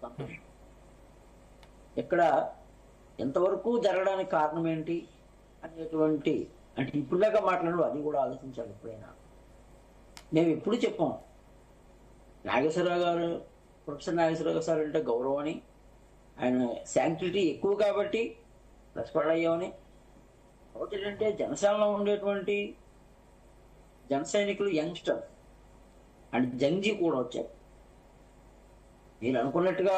సంతోషం. ఇక్కడ ఎంతవరకు జరగడానికి కారణం ఏంటి అనేటువంటి, అంటే ఇప్పుడు దాకా మాట్లాడు అది కూడా ఆలోచించాలి. ఎప్పుడైనా మేము ఎప్పుడు చెప్పాం, నాగేశ్వరరావు గారు, ప్రొఫెసర్ నాగేశ్వరరావు సార్ అంటే గౌరవం అని, ఆయన శాంక్టిటీ ఎక్కువ కాబట్టి రెస్పాండ్ అయ్యామని. ఒకటి ఏంటంటే జనసేనలో ఉండేటువంటి జన సైనికులు, యంగ్స్టర్స్ అండ్ జంజీ కూడా వచ్చారు. మీరు అనుకున్నట్టుగా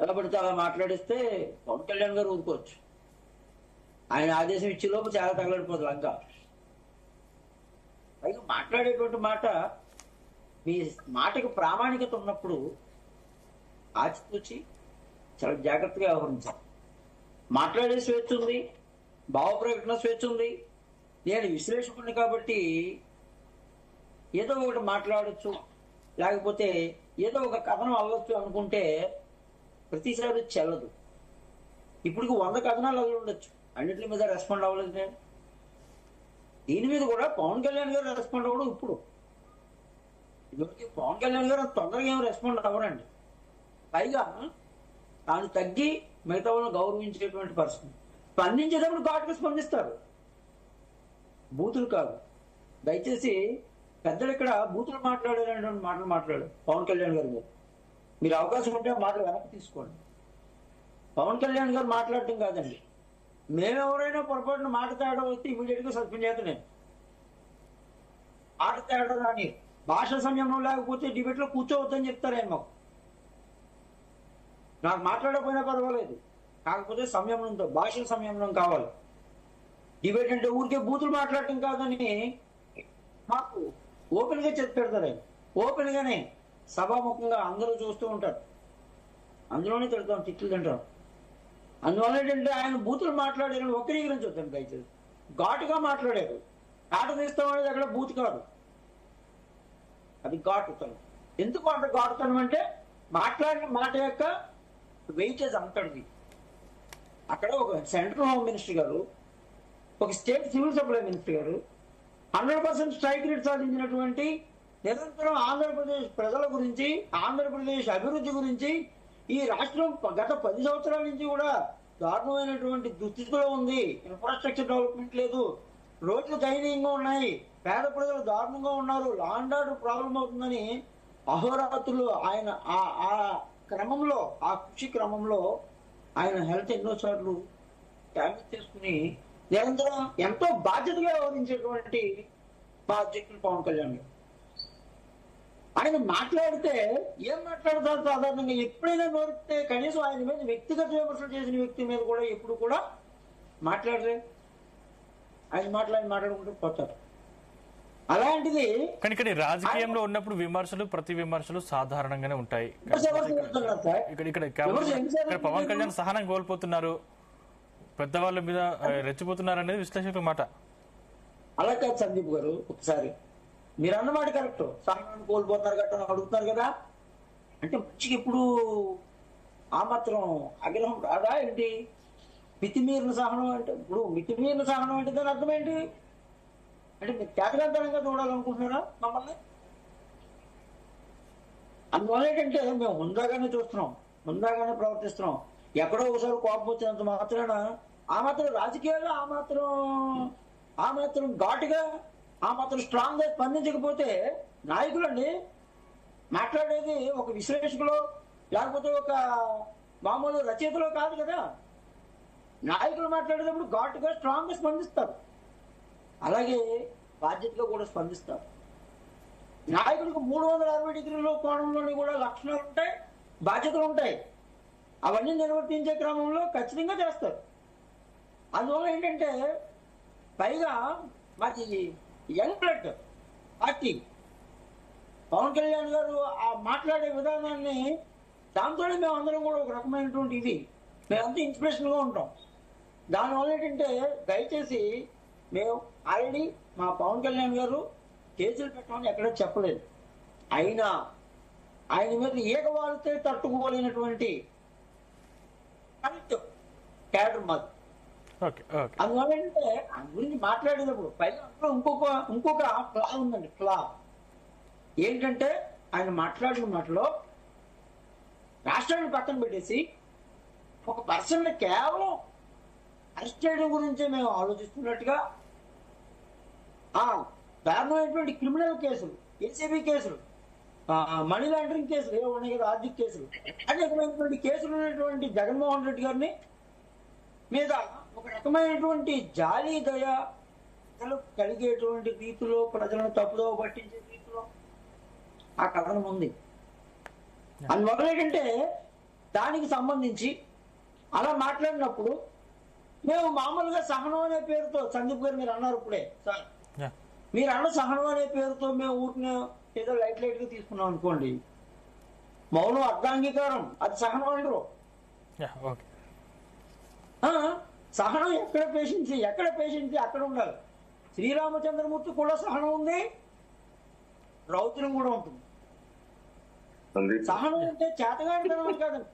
ఎలా పడితే అలా మాట్లాడిస్తే పవన్ కళ్యాణ్ గారు ఊరుకోవచ్చు. ఆయన ఆదేశం ఇచ్చే లోపు చాలా తగలడిపోతుంది లంక. పైగా మాట్లాడేటువంటి మాట, మీ మాటకు ప్రామాణికత ఉన్నప్పుడు ఆచితూచి చాలా జాగ్రత్తగా వ్యవహరించాలి. మాట్లాడే స్వేచ్ఛ ఉంది, భావ ప్రకటన స్వేచ్ఛ ఉంది. నేను విశ్లేషకుడిని కాబట్టి ఏదో ఒకటి మాట్లాడచ్చు, లేకపోతే ఏదో ఒక కథనం అవ్వచ్చు అనుకుంటే ప్రతిసారి చెల్లదు. ఇప్పటికి 100 కథనాలు అల్లు ఉండొచ్చు, అన్నింటి మీద రెస్పాండ్ అవ్వలేదు నేను. దీని మీద కూడా పవన్ కళ్యాణ్ గారు రెస్పాండ్ అవ్వడం ఇప్పుడు. ఇదివరకు పవన్ కళ్యాణ్ గారు తొందరగా ఏమి రెస్పాండ్ అవ్వరండి. పైగా తాను తగ్గి మిగతా వాళ్ళని గౌరవించేటువంటి పరిస్థితి. స్పందించేటప్పుడు ఘాటుగా స్పందిస్తారు, బూతులు కాదు. దయచేసి పెద్దలు ఇక్కడ బూతులు మాట్లాడారనేటువంటి మాటలు మాట్లాడారు పవన్ కళ్యాణ్ గారు మీద. మీరు అవకాశం ఉంటే మాటలు వెనక్కి తీసుకోండి. పవన్ కళ్యాణ్ గారు మాట్లాడటం కాదండి, మేమెవరైనా పొరపాటున మాట తేడా వస్తే ఇమీడియట్ గా సస్పెండ్ చేస్తాను నేను. మాట తేడా రాని, భాష సంయమనం లేకపోతే డిబేట్ లో కూర్చోవద్దని చెప్తారు మాకు. నాకు మాట్లాడకపోయినా పర్వాలేదు, కాకపోతే సంయమనంతో, భాష సంయమనం కావాలి. డిబేట్ అంటే ఊరికే బూతులు మాట్లాడటం కాదని మాకు ఓపెన్ గా చెప్పి పెడతారు. ఆయన ఓపెన్ గానే సభాముఖంగా అందరూ చూస్తూ ఉంటారు, అందులోనే తిడతాం, తిట్లు తింటాం. అందువల్ల ఏంటంటే ఆయన బూతులు మాట్లాడారని వక్రీకరించొద్దండి. దయచేసి ఘాటుగా మాట్లాడారు. ఘాటు తీస్తామనేది అక్కడ బూత్ కాదు, అది ఘాటుతనం. ఎందుకు అంత ఘాటుతనం అంటే మాట్లాడిన మాట యొక్క వెయిటేజ్ అంతటిది. అక్కడ ఒక సెంట్రల్ హోమ్ మినిస్టర్ గారు, ఒక స్టేట్ సివిల్ సప్లై మినిస్టర్ గారు 100% స్ట్రైక్ రేట్ సాధించినటువంటి, నిరంతరం ఆంధ్రప్రదేశ్ ప్రజల గురించి, ఆంధ్రప్రదేశ్ అభివృద్ధి గురించి, ఈ రాష్ట్రం గత 10 సంవత్సరాల నుంచి కూడా దారుణమైనటువంటి దుస్థితిలో ఉంది. ఇన్ఫ్రాస్ట్రక్చర్ డెవలప్మెంట్ లేదు, రోడ్లు దయనీయంగా ఉన్నాయి, పేద ప్రజలు దారుణంగా ఉన్నారు, లా అండ్ ఆర్డర్ ప్రాబ్లం అవుతుందని అహోరాత్రులు ఆయన క్రమంలో ఆ కృషి క్రమంలో ఆయన హెల్త్ ఎన్నోసార్లు డ్యామేజ్ చేసుకుని నిరంతరం ఎంతో బాధ్యతగా వ్యవహరించేటువంటి మా అధ్యక్షులు పవన్ కళ్యాణ్ గారు. ఆయన మాట్లాడితే ఏం మాట్లాడతారు? సాధారణంగా ఎప్పుడైనా నోరితే కనీసం ఆయన మీద వ్యక్తిగత విమర్శలు చేసిన వ్యక్తి మీద కూడా ఎప్పుడు కూడా మాట్లాడరే. ఆయన మాట్లాడుకుంటూ పోతారు. అలాంటిది కానీ ఇక్కడ రాజకీయంలో ఉన్నప్పుడు విమర్శలు ప్రతి విమర్శలు సాధారణంగానే ఉంటాయి. ఇక్కడ పవన్ కళ్యాణ్ సహనం కోల్పోతున్నారు, పెద్దవాళ్ళ మీద రెచ్చిపోతున్నారు అనేది విశ్లేషకుల మాట. అలా కాదు సందీప్ గారు, ఒకసారి మీరు అన్నమాట కరెక్ట్. సహనాన్ని కోల్పోతున్నారు గట్ట అడుగుతున్నారు కదా, అంటే మంచిగా ఇప్పుడు ఆ మాత్రం ఆగ్రహం రాదా ఏంటి? మితిమీరిన సహనం అంటే, ఇప్పుడు మితిమీరిన సహనం అంటే దాని అర్థం ఏంటి? అంటే మీరు కేటగాంతరంగా చూడాలనుకుంటున్నారా మమ్మల్ని? అందువల్ల ఏంటంటే మేము ముందాగానే చూస్తున్నాం, ముందాగానే ప్రవర్తిస్తున్నాం. ఎక్కడో ఒకసారి కోపం వచ్చినంత మాత్రాన ఆ మాత్రం రాజకీయాలు ఆ మాత్రం ఘాటుగా ఆ మాత్రం స్ట్రాంగ్ గా స్పందించకపోతే నాయకులండి మాట్లాడేది ఒక విశ్లేషకులు లేకపోతే ఒక మామూలు రచయితలో కాదు కదా. నాయకులు మాట్లాడేటప్పుడు ఘాటుగా స్ట్రాంగ్ గా స్పందిస్తారు, అలాగే బాధ్యతగా కూడా స్పందిస్తారు. నాయకుడికి 360 డిగ్రీల కోణంలోని కూడా లక్షణాలు ఉంటాయి, బాధ్యతలు ఉంటాయి. అవన్నీ నిర్వర్తించే క్రమంలో ఖచ్చితంగా చేస్తారు. అందువల్ల ఏంటంటే పైగా మాది young blood party. Pawan Kalyan garu ఆ మాట్లాడే విధానాన్ని దాంతోనే మేము అందరం కూడా ఒక రకమైనటువంటి ఇది మేమంతా ఇన్స్పిరేషన్ గా ఉంటాం. దానివల్ల ఏంటంటే దయచేసి మేము ఆల్రెడీ మా పవన్ కళ్యాణ్ గారు కేసులు పెట్టమని ఎక్కడా చెప్పలేదు. అయినా ఆయన మీద ఈగ వాడితే తట్టుకోలేనటువంటి క్యాడర్ మాది. అందువల్ల అంటే ఆయన గురించి మాట్లాడేటప్పుడు పైగా ఇంకొక ఫ్లా ఉందండి. ఫ్లా ఏంటంటే ఆయన మాట్లాడిన మాటలో రాష్ట్రాన్ని పక్కన పెట్టేసి ఒక పర్సన్ కేవలం అరెస్ట్ చేయడం గురించే మేము ఆలోచిస్తున్నట్టుగా దారుణమైనటువంటి క్రిమినల్ కేసులు, ఏసీబీ కేసులు, మనీ లాండరింగ్ కేసులు ఏవో ఉన్నాయి కదా, ఆర్థిక కేసులు, అనేకమైనటువంటి కేసులు ఉన్నటువంటి జగన్మోహన్ రెడ్డి గారిని మీద ఒక రకమైనటువంటి జాలి దయ కలిగేటువంటి రీతిలో ప్రజలను తప్పుదో పట్టించే రీతిలో ఆ కథనం ఉంది. అందువల్ల ఏంటంటే దానికి సంబంధించి అలా మాట్లాడినప్పుడు మేము మామూలుగా సహనం అనే పేరుతో, సందీప్ గారు మీరు అన్నారు ఇప్పుడే సార్, మీరు అన్న సహనం అనే పేరుతో మేము ఊరిని ఏదో లైట్ గా తీసుకున్నాం అనుకోండి, మౌనం అర్ధాంగీకారం, అది సహనం అంటారు. సహనం ఎక్కడ పేషెన్సీ అక్కడ ఉండాలి. శ్రీరామచంద్రమూర్తి కూడా సహనం ఉంది, రౌద్రం కూడా ఉంటుంది. సహనం అంటే చేతగాంటనం కాదండి,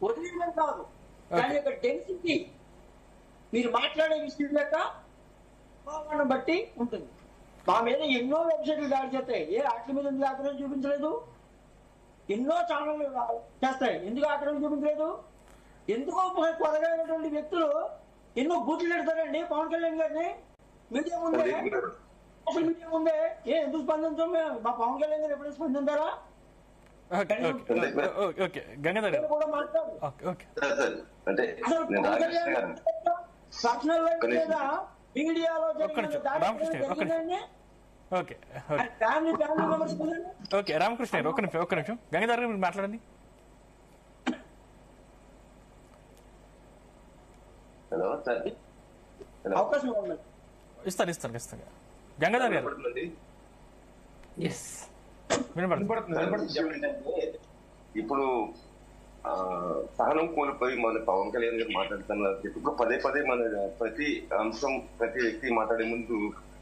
వదిలేయడం కాదు, దాని యొక్క డెన్సిటీ మీరు మాట్లాడే విషయం యొక్క భావాన్ని బట్టి ఉంటుంది. మా మీద ఎన్నో వెబ్సైట్లు దాడి చేస్తాయి, ఏ వాటి మీద ఎందుకు ఆగ్రహం చూపించలేదు? ఎన్నో ఛానళ్ళు చేస్తాయి, ఎందుకు ఆగ్రహం చూపించలేదు? ఎందుకో కొరగైనటువంటి వ్యక్తులు ఎన్నో బూతులు పెడతారండి పవన్ కళ్యాణ్ గారిని. మీడియా ముందే, సోషల్ మీడియా ముందే ఎందుకు స్పందించాం? మా పవన్ కళ్యాణ్ గారు ఎప్పుడైనా స్పందించారా? కూడా మాట్లాడు. పర్సనల్ లైఫ్ మీద మీడియాలో రామకృష్ణ గారు ఒక్క నిమిషం గంగాధర్ గారు మాట్లాడండి. అవకాశం ఇస్తాను గంగాధర్ గారు. ఇప్పుడు సహనం కోల్పోయి మన పవన్ కళ్యాణ్ గారు మాట్లాడుతున్నారు. ఇప్పుడు పదే మన ప్రతి అంశం ప్రతి వ్యక్తి మాట్లాడే ముందు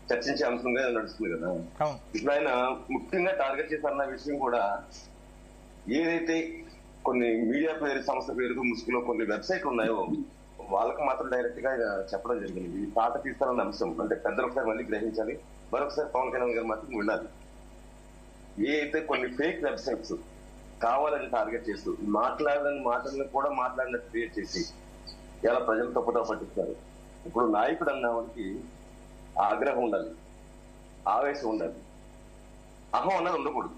చర్చించే అంశంగా నడుస్తుంది కదా. ఇప్పుడు ఆయన ముఖ్యంగా టార్గెట్ చేశారన్న విషయం కూడా, ఏదైతే కొన్ని మీడియా సంస్థ పేరుతో ముసుగులో కొన్ని వెబ్సైట్లు ఉన్నాయో వాళ్ళకి మాత్రం డైరెక్ట్ గా చెప్పడం జరిగింది. తాట తీస్తారన్న అంశం అంటే పెద్దలు ఒకసారి మళ్ళీ గ్రహించాలి, మరొకసారి పవన్ కళ్యాణ్ గారు మాత్రం వినాలి. ఏ అయితే కొన్ని ఫేక్ వెబ్సైట్స్ కావాలని టార్గెట్ చేస్తూ మాట్లాడని మాటలను కూడా మాట్లాడినట్టు క్రియేట్ చేసి ఎలా ప్రజలు తప్పుతో పట్టిస్తారు. ఇప్పుడు నాయకుడు అన్న వాడికి ఆగ్రహం ఉండాలి, ఆవేశం ఉండాలి, అహం అన్నది ఉండకూడదు.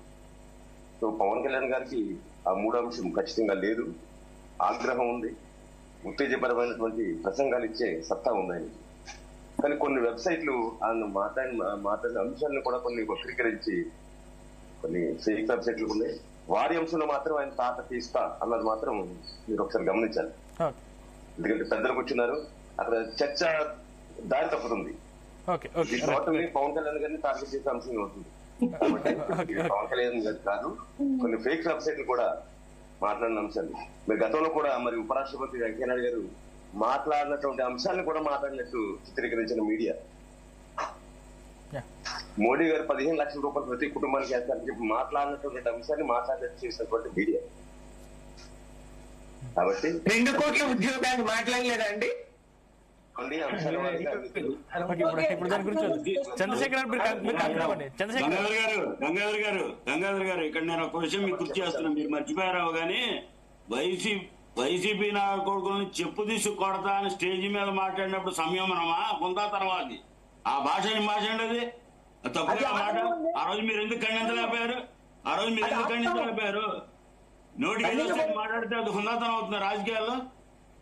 సో పవన్ కళ్యాణ్ గారికి ఆ 3వ అంశం ఖచ్చితంగా లేదు, ఆగ్రహం ఉంది, ఉత్తేజపరమైనటువంటి ప్రసంగాలు ఇచ్చే సత్తా ఉంది ఆయనకి. కానీ కొన్ని వెబ్సైట్లు ఆయన మాట్లాడిన అంశాలను కూడా కొన్ని వక్రీకరించి కొన్ని ఫేక్ వెబ్సైట్లు ఉన్నాయి. వారి అంశంలో మాత్రం ఆయన తాత తీస్తా అన్నది మాత్రం మీరు ఒకసారి గమనించాలి. ఎందుకంటే పెద్దలు కూర్చున్నారు, అక్కడ చర్చ దారి తప్పుతుంది. టోటల్లీ పవన్ కళ్యాణ్ గారిని టార్గెట్ చేసే అంశం అవుతుంది. కాబట్టి పవన్ కళ్యాణ్ గారి కాదు, కొన్ని ఫేక్ వెబ్సైట్లు కూడా మాట్లాడిన అంశాలు. మీరు గతంలో కూడా మరి ఉపరాష్ట్రపతి వెంకయ్యనాయుడు గారు మాట్లాడినటువంటి అంశాలను కూడా మాట్లాడినట్టు చిత్రీకరించిన మీడియా. మోడీ గారు 15 లక్షల రూపాయలు ప్రతి కుటుంబానికి వేస్తారని చెప్పి మాట్లాడినటువంటి అంశాన్ని మాట్లాడినట్టు చేసినటువంటి మీడియా. కాబట్టి 2 కోట్ల ఉద్యోగాలు మాట్లాడలేదా అండి? గంగాధర్ గారు ఇక్కడ నేను ఒక విషయం మీకు గుర్తు చేస్తున్నాను, మీరు మర్చిపోయారావు గానీ వైసీపీ నా కొడుకులను చెప్పు తీసి కొడతా అని స్టేజ్ మీద మాట్లాడినప్పుడు సంయమనమా ఉందా తర్వాత ఆ భాష ఏం భాష అండి అది తప్పుగా మాట. ఆ రోజు మీరు ఎందుకు ఖండించలేకపోయారు? నోటికి ఏదో మాట్లాడితే అది హుందాతనం అవుతుంది రాజకీయాల్లో.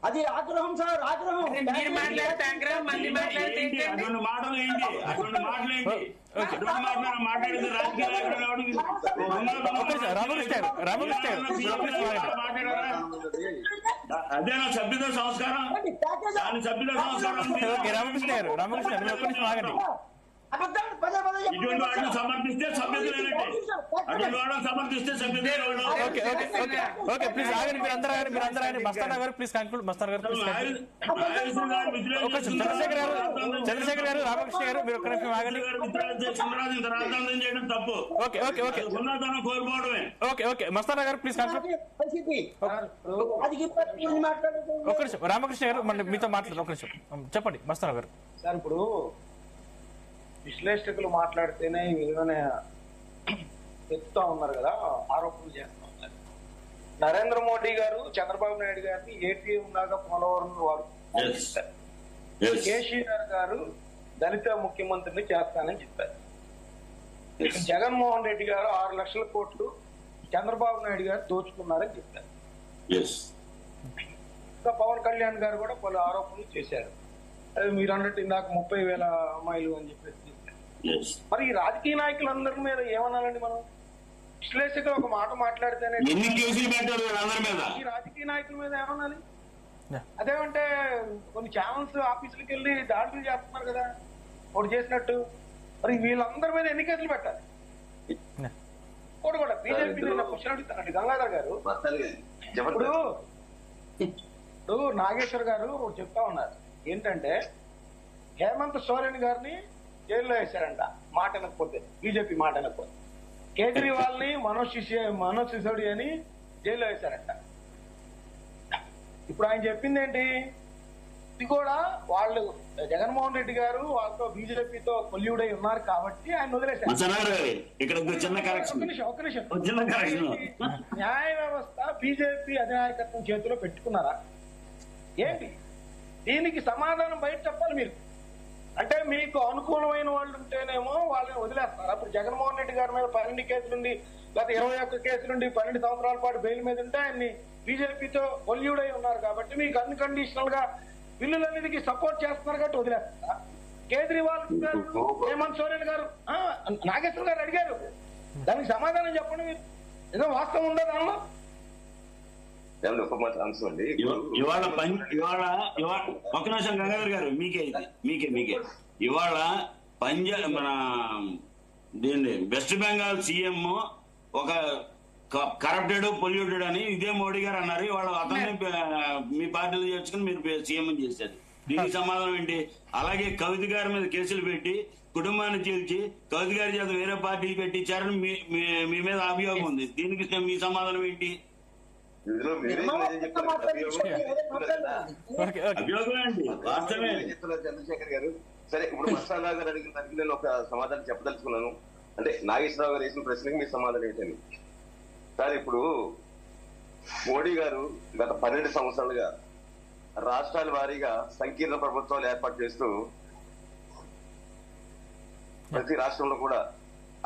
అది ఆగ్రహం సార్, ఆగ్రహం. అటువంటి మాటలు ఏంటి? అటువంటి మాటలు ఏంటి? మాట్లాడితే అదేనా సభ్యత సంస్కారం? దాని సభ్యత సంస్కారం ఇటువంటి వాటిని సమర్థిస్తే సభ్యత లేనట్టే. అటువంటి వాళ్ళని సమర్థిస్తే సభ్యత చంద్రశేఖర్ గారు, రామకృష్ణ గారు, మీరు ఒక్క నిమిషం ఆగండి. రాజధాని చేయడం తప్పు. ఉన్నతనం కోల్పోవడమే. మస్తానా గారు ప్లీజ్ కన్క్లూడ్. ఒక్క నిమిషం రామకృష్ణ గారు మీతో మాట్లాడారు, ఒక నిమిషం చెప్పండి మస్తానా గారు. సార్ ఇప్పుడు విశ్లేషకులు మాట్లాడితేనే ఈ విధమైన ఎత్తుతా ఉన్నారు కదా, ఆరోపణలు చేస్తా ఉన్నారు. నరేంద్ర మోడీ గారు చంద్రబాబు నాయుడు గారిని ఏటీఎం లాగా పోలవరం వారు కేసీఆర్ గారు దళిత ముఖ్యమంత్రిని చేస్తానని చెప్పారు. జగన్మోహన్ రెడ్డి గారు 6 లక్షల కోట్లు చంద్రబాబు నాయుడు గారు దోచుకున్నారని చెప్పారు. ఇంకా పవన్ కళ్యాణ్ గారు కూడా పలు ఆరోపణలు చేశారు. అది మీరు అన్నట్టు ఇందాక 30,000 అమ్మాయిలు అని చెప్పేసి. మరి ఈ రాజకీయ నాయకులందరి మీద ఏమనాలండి మనం? విశ్లేషకులు ఒక మాట మాట్లాడితేనే ఈ రాజకీయ నాయకుల మీద ఏమనాలి? అదేమంటే కొన్ని ఛానల్స్ ఆఫీసులకు వెళ్ళి దాడులు చేస్తున్నారు కదా ఒకటి చేసినట్టు. మరి వీళ్ళందరి మీద ఎన్ని కేసులు పెట్టాలి? ఒకటి కూడా బీజేపీ క్వశ్చన్ అడుగుతానండి గంగాధర్ గారు. ఇప్పుడు నాగేశ్వర్ గారు చెప్తా ఉన్నారు ఏంటంటే హేమంత్ సోరెన్ గారిని జైల్లో వేశారంట మాట వినకపోతే, బీజేపీ మాట వినకపోతే. కేజ్రీవాల్ ని మనోజ్ సిసోడియాని జైల్లో వేశారంట. ఇప్పుడు ఆయన చెప్పింది ఏంటి? ఇది కూడా వాళ్ళు జగన్మోహన్ రెడ్డి గారు వాళ్ళతో బీజేపీతో కొల్యూడై ఉన్నారు కాబట్టి ఆయన వదిలేశారు. ఒక నిమిషం న్యాయ వ్యవస్థ బీజేపీ అధినాయకత్వం చేతిలో పెట్టుకున్నారా ఏంటి? దీనికి సమాధానం బయట చెప్పాలి మీరు. అంటే మీకు అనుకూలమైన వాళ్ళు ఉంటేనేమో వాళ్ళని వదిలేస్తారు. అప్పుడు జగన్మోహన్ రెడ్డి గారి మీద 12 కేసులుండి గత 21 కేసులుండి 12 సంవత్సరాల పాటు బెయిల్ మీద ఉంటే ఆయన్ని బీజేపీతో కొల్యూడై ఉన్నారు కాబట్టి మీకు అన్కండిషనల్ గా బిల్లులన్నిటికీ సపోర్ట్ చేస్తున్నారు కాబట్టి వదిలేస్తారా? కేజ్రీవాల్ గారు, హేమంత్ సోరెన్ గారు, నాగేశ్వర్ గారు అడిగారు, దానికి సమాధానం చెప్పండి మీరు. ఏదో వాస్తవం ఉందా దానిలో? ఇవాళ ఒక నిమిషం గంగాధర్ గారు మీకే ఇవాళ మన దీన్ని వెస్ట్ బెంగాల్ సీఎం ఒక కరప్టెడ్ పొల్యూటెడ్ అని ఇదే మోడీ గారు అన్నారు. ఇవాళ అతన్ని మీ పార్టీలో చేర్చుకుని మీరు సీఎం చేశారు. దీనికి సమాధానం ఏంటి? అలాగే కవిత గారి మీద కేసులు పెట్టి కుటుంబాన్ని చీల్చి కవిత గారి చేత వేరే పార్టీలు పెట్టించారని మీ మీద అభియోగం ఉంది. దీనికి మీ సమాధానం ఏంటి? చంద్రశేఖర్ గారు సరే, ఇప్పుడు మస్తానరావు గారు అడిగిన దానికి నేను ఒక సమాధానం చెప్పదలుచుకున్నాను. అంటే నాగేశ్వరరావు గారు వేసిన ప్రశ్నకి మీ సమాధానం ఏంటని. సార్ ఇప్పుడు మోడీ గారు గత 12 సంవత్సరాలుగా రాష్ట్రాల వారీగా సంకీర్ణ ప్రభుత్వాలు ఏర్పాటు చేస్తూ ప్రతి రాష్ట్రంలో కూడా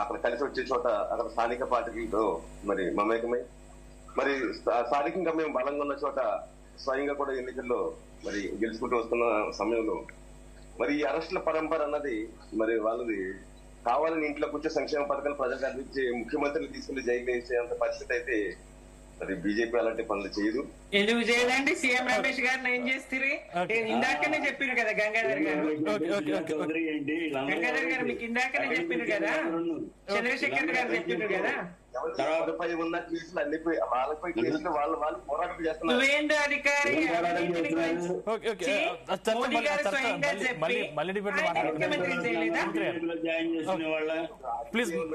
అక్కడ కలిసి వచ్చే చోట అక్కడ స్థానిక పార్టీలతో మరి మమేకమై మరి స్థానికంగా మేము బలంగా ఉన్న చోట స్వయంగా కూడా ఎన్నికల్లో మరి గెలుచుకుంటూ వస్తున్న సమయంలో మరి ఈ అరెస్టుల పరంపర అన్నది మరి వాళ్ళది కావాలని ఇంట్లో కూర్చో సంక్షేమ పథకాలు ప్రజలకు అందించే ముఖ్యమంత్రిని తీసుకుని జైలు వేసేంత పరిస్థితి అయితే మరి బీజేపీ అలాంటి పనులు చేయదు. ఎందుకు చేయదండి? సీఎం రమేష్ గారిని ఏం చేస్తారు? ఇందాకనే చెప్పారు కదా గంగాధర్ గారు. గంగాధర్ గారు మీకు ఇందాకనే చెప్పారు కదా, చంద్రశేఖర్ గారు చెప్పారు కదా. ఎవరిపై ఉన్న కేసులు అన్ని వాళ్ళపై కేసులు వాళ్ళు పోరాటం చేస్తున్నారు. నువ్వేంటి అధికారి? మోడీ గారు స్వయంగా చెప్పి ముఖ్యమంత్రి చేయలేదా?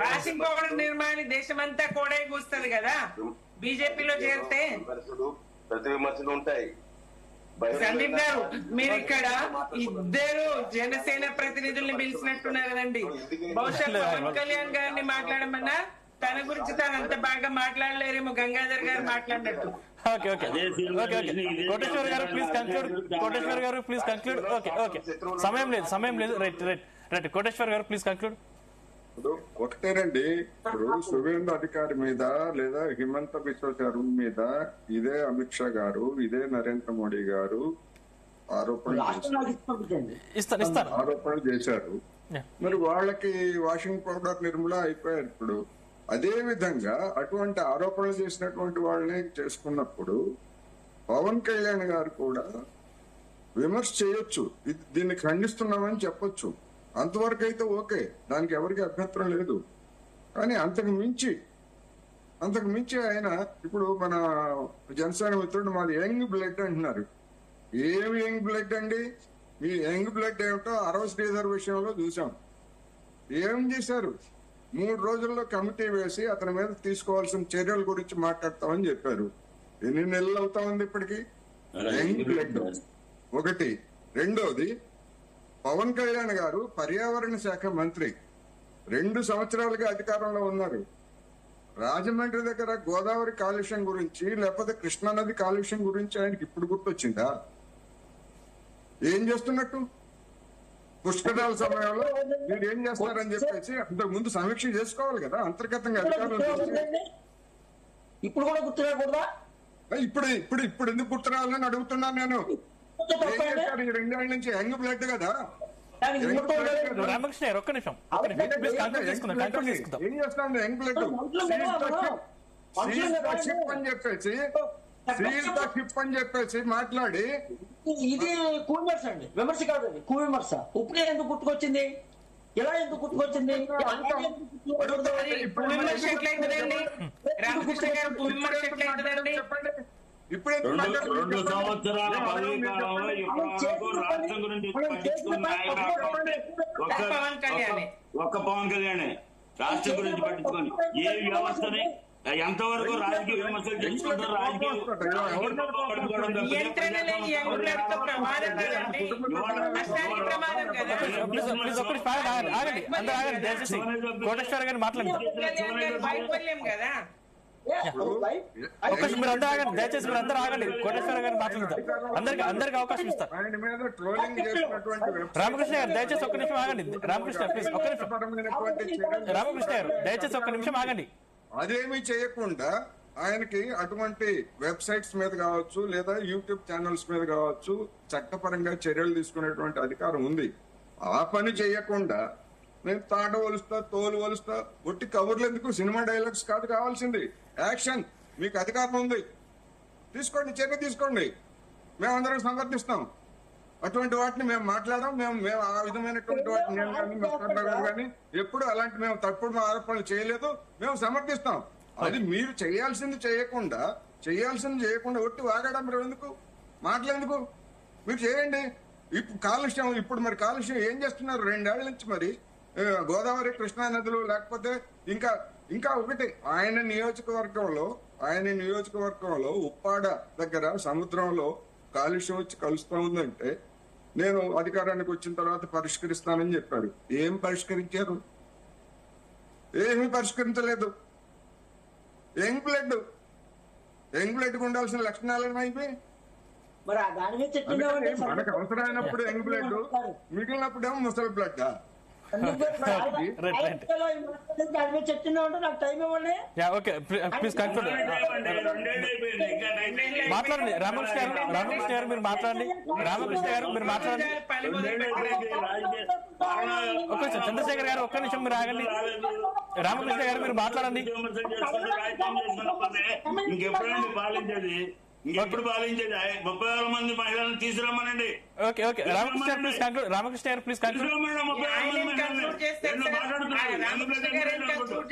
రాసింగ్ పౌడర్ నిర్మాణి దేశమంతా కూడా కూస్తుంది కదా బీజేపీలో చేరితే. ప్రతి విమర్శలు ఉంటాయి. సందీప్ గారు, మీరు ఇక్కడ ఇద్దరు జనసేన ప్రతినిధుల్ని పిలిచినట్టున్నారు కదండి. బహుశా పవన్ కళ్యాణ్ గారిని మాట్లాడమన్నా తన గురించి తను అంత బాగా మాట్లాడలేరేమో గంగాధర్ గారు మాట్లాడినట్టు. కోటేశ్వర్ గారు ప్లీజ్ కంక్లూడ్. కోటేశ్వర్ గారు ప్లీజ్ కంక్లూడ్. ఓకే సమయం లేదు. రైట్ కోటేశ్వర్ గారు ప్లీజ్ కంక్లూడ్. ఇప్పుడు ఒకటేనండి, ఇప్పుడు సువేంద్ర అధికారి మీద లేదా హిమంత బిశ్వ శర్మ మీద ఇదే అమిత్ షా గారు, ఇదే నరేంద్ర మోడీ గారు ఆరోపణలు చేశారు. మరి వాళ్ళకి వాషింగ్ పౌడర్ నిర్మూల అయిపోయారు. ఇప్పుడు అదే విధంగా అటువంటి ఆరోపణలు చేసినటువంటి వాళ్ళని చేసుకున్నప్పుడు పవన్ కళ్యాణ్ గారు కూడా విమర్శ చేయొచ్చు, దీన్ని ఖండిస్తున్నామని చెప్పొచ్చు. అంతవరకు అయితే ఓకే, దానికి ఎవరికి అభ్యంతరం లేదు. కానీ అంతకు మించి ఆయన ఇప్పుడు మన జనసేన మిత్రుడు మాది యంగ్ బ్లడ్ అంటున్నారు. ఏమి యంగ్ బ్లడ్ అండి? మీ యంగ్ బ్లడ్ ఏమిటో అరవ శ్రీధర్ విషయంలో చూసాం. ఏం చేశారు? 3 రోజుల్లో కమిటీ వేసి అతని మీద తీసుకోవాల్సిన చర్యల గురించి మాట్లాడతామని చెప్పారు. ఎన్ని నెలలు అవుతా ఉంది ఇప్పటికి? యంగ్ బ్లడ్ ఒకటి. రెండోది, పవన్ కళ్యాణ్ గారు పర్యావరణ శాఖ మంత్రి 2 సంవత్సరాలుగా అధికారంలో ఉన్నారు. రాజమండ్రి దగ్గర గోదావరి కాలుష్యం గురించి లేకపోతే కృష్ణానది కాలుష్యం గురించి ఆయనకి ఇప్పుడు గుర్తొచ్చిందా? ఏం చేస్తున్నట్టు? పుష్కరాల సమయంలో మీరు ఏం చేస్తారని చెప్పేసి అంతకు ముందు సమీక్ష చేసుకోవాలి కదా అంతర్గతంగా అధికారులు. ఇప్పుడు కూడా గుర్తురాకూడదా? ఇప్పుడు ఎందుకు గుర్తురావాలని అడుగుతున్నాను నేను. 2 ఏళ్ల నుంచి యంగ్ బ్లడ్ కదా. రామకృష్ణ ఒక్క నిమిషం ఏం చేస్తాం? యంగ్ బ్లడ్ అని చెప్పేసి మాట్లాడి ఇది కూవిమర్శ అండి, విమర్శ కాదండి, కూవిమర్శ. ఇప్పుడే ఎందుకు గుర్తుకొచ్చింది? ఎలా ఎందుకు గుర్తుకొచ్చింది? రామకృష్ణ గారు కూవిమర్శ ఎట్లయితుందండి? ఇప్పుడు 2 సంవత్సరాల పదవీ కాలంలో ఇప్పటివరకు రాష్ట్రం గురించి పట్టించుకున్న ఒక్క పవన్ కళ్యాణే రాష్ట్రం గురించి పట్టించుకొని ఏ వ్యవస్థని ఎంతవరకు రాజకీయ విమర్శలు చేసుకుంటారు? కోటేశ్వర గారు మాట్లాడండి. దయచేసి మీరు అందరూ ఆగండి. కోటేశ్వర గారు మాట్లాడతారు. అందరికి అవకాశం ఇస్తారు. రామకృష్ణ గారు దయచేసి ఒక్క నిమిషం ఆగండి. రామకృష్ణ ప్లీజ్ ఒక్క నిమిషం. రామకృష్ణ గారు దయచేసి ఒక్క నిమిషం ఆగండి. అదేమీ చేయకుండా ఆయనకి అటువంటి వెబ్సైట్స్ మీద కావచ్చు లేదా యూట్యూబ్ ఛానల్స్ మీద కావచ్చు చట్టపరంగా చర్యలు తీసుకునేటువంటి అధికారం ఉంది. ఆ పని చేయకుండా నేను తాట ఒలుస్తా, తోలు ఒలుస్తా, ఒట్టి కబుర్లు ఎందుకు? సినిమా డైలాగ్స్ కాదు కావాల్సింది, యాక్షన్. మీకు అధికారం ఉంది, తీసుకోండి, చర్య తీసుకోండి. మేమందరం సమర్థిస్తాం. అటువంటి వాటిని మేము మాట్లాడడం, మేము ఆ విధమైనటువంటి వాటిని నేను కానీ మస్తాన్ కానీ ఎప్పుడు అలాంటి మేము తప్పుడు ఆరోపణలు చేయలేదు. మేము సమర్థిస్తాం. అది మీరు చేయాల్సింది చేయకుండా ఒట్టి వాగాడంబరం ఎందుకు? మాట్లాడేందుకు? మీరు చేయండి. ఇప్పుడు కాలుష్యం, మరి కాలుష్యం ఏం చేస్తున్నారు 2 ఏళ్ల నుంచి? మరి గోదావరి, కృష్ణా నదులు, లేకపోతే ఇంకా ఒకటి ఆయన నియోజకవర్గంలో ఉప్పాడ దగ్గర సముద్రంలో కాలుష్యం వచ్చి కలుస్తా ఉందంటే నేను అధికారానికి వచ్చిన తర్వాత పరిష్కరిస్తానని చెప్పారు. ఏం పరిష్కరించారు? ఏమీ పరిష్కరించలేదు. యంగ్ బ్లడ్ ఉండాల్సిన లక్షణాలు ఏమైపోయి? మరి మనకు అవసరమైనప్పుడు యంగ్ బ్లడ్, మిగిలినప్పుడేమో ముసలి బ్లడ్. చెప్తున్నా ఉంటే నాకు టైం ఇవ్వండి. Okay please conclude. మాట్లాడండి రామకృష్ణ గారు మీరు మాట్లాడండి. రామకృష్ణ గారు మీరు మాట్లాడండి. ఒక్క నిమిషం చంద్రశేఖర్ గారు ఒక్క నిమిషం మీరు ఆగండి. రామకృష్ణ గారు మీరు మాట్లాడండి. ఇంకెప్పుడండి పాలించేది? ఇంకెప్పుడు పాలించేది? 30,000 మంది మహిళలను తీసుకురమ్మనండి. Okay okay Ramakrishna garu please conclude. Ramakrishna garu please conclude.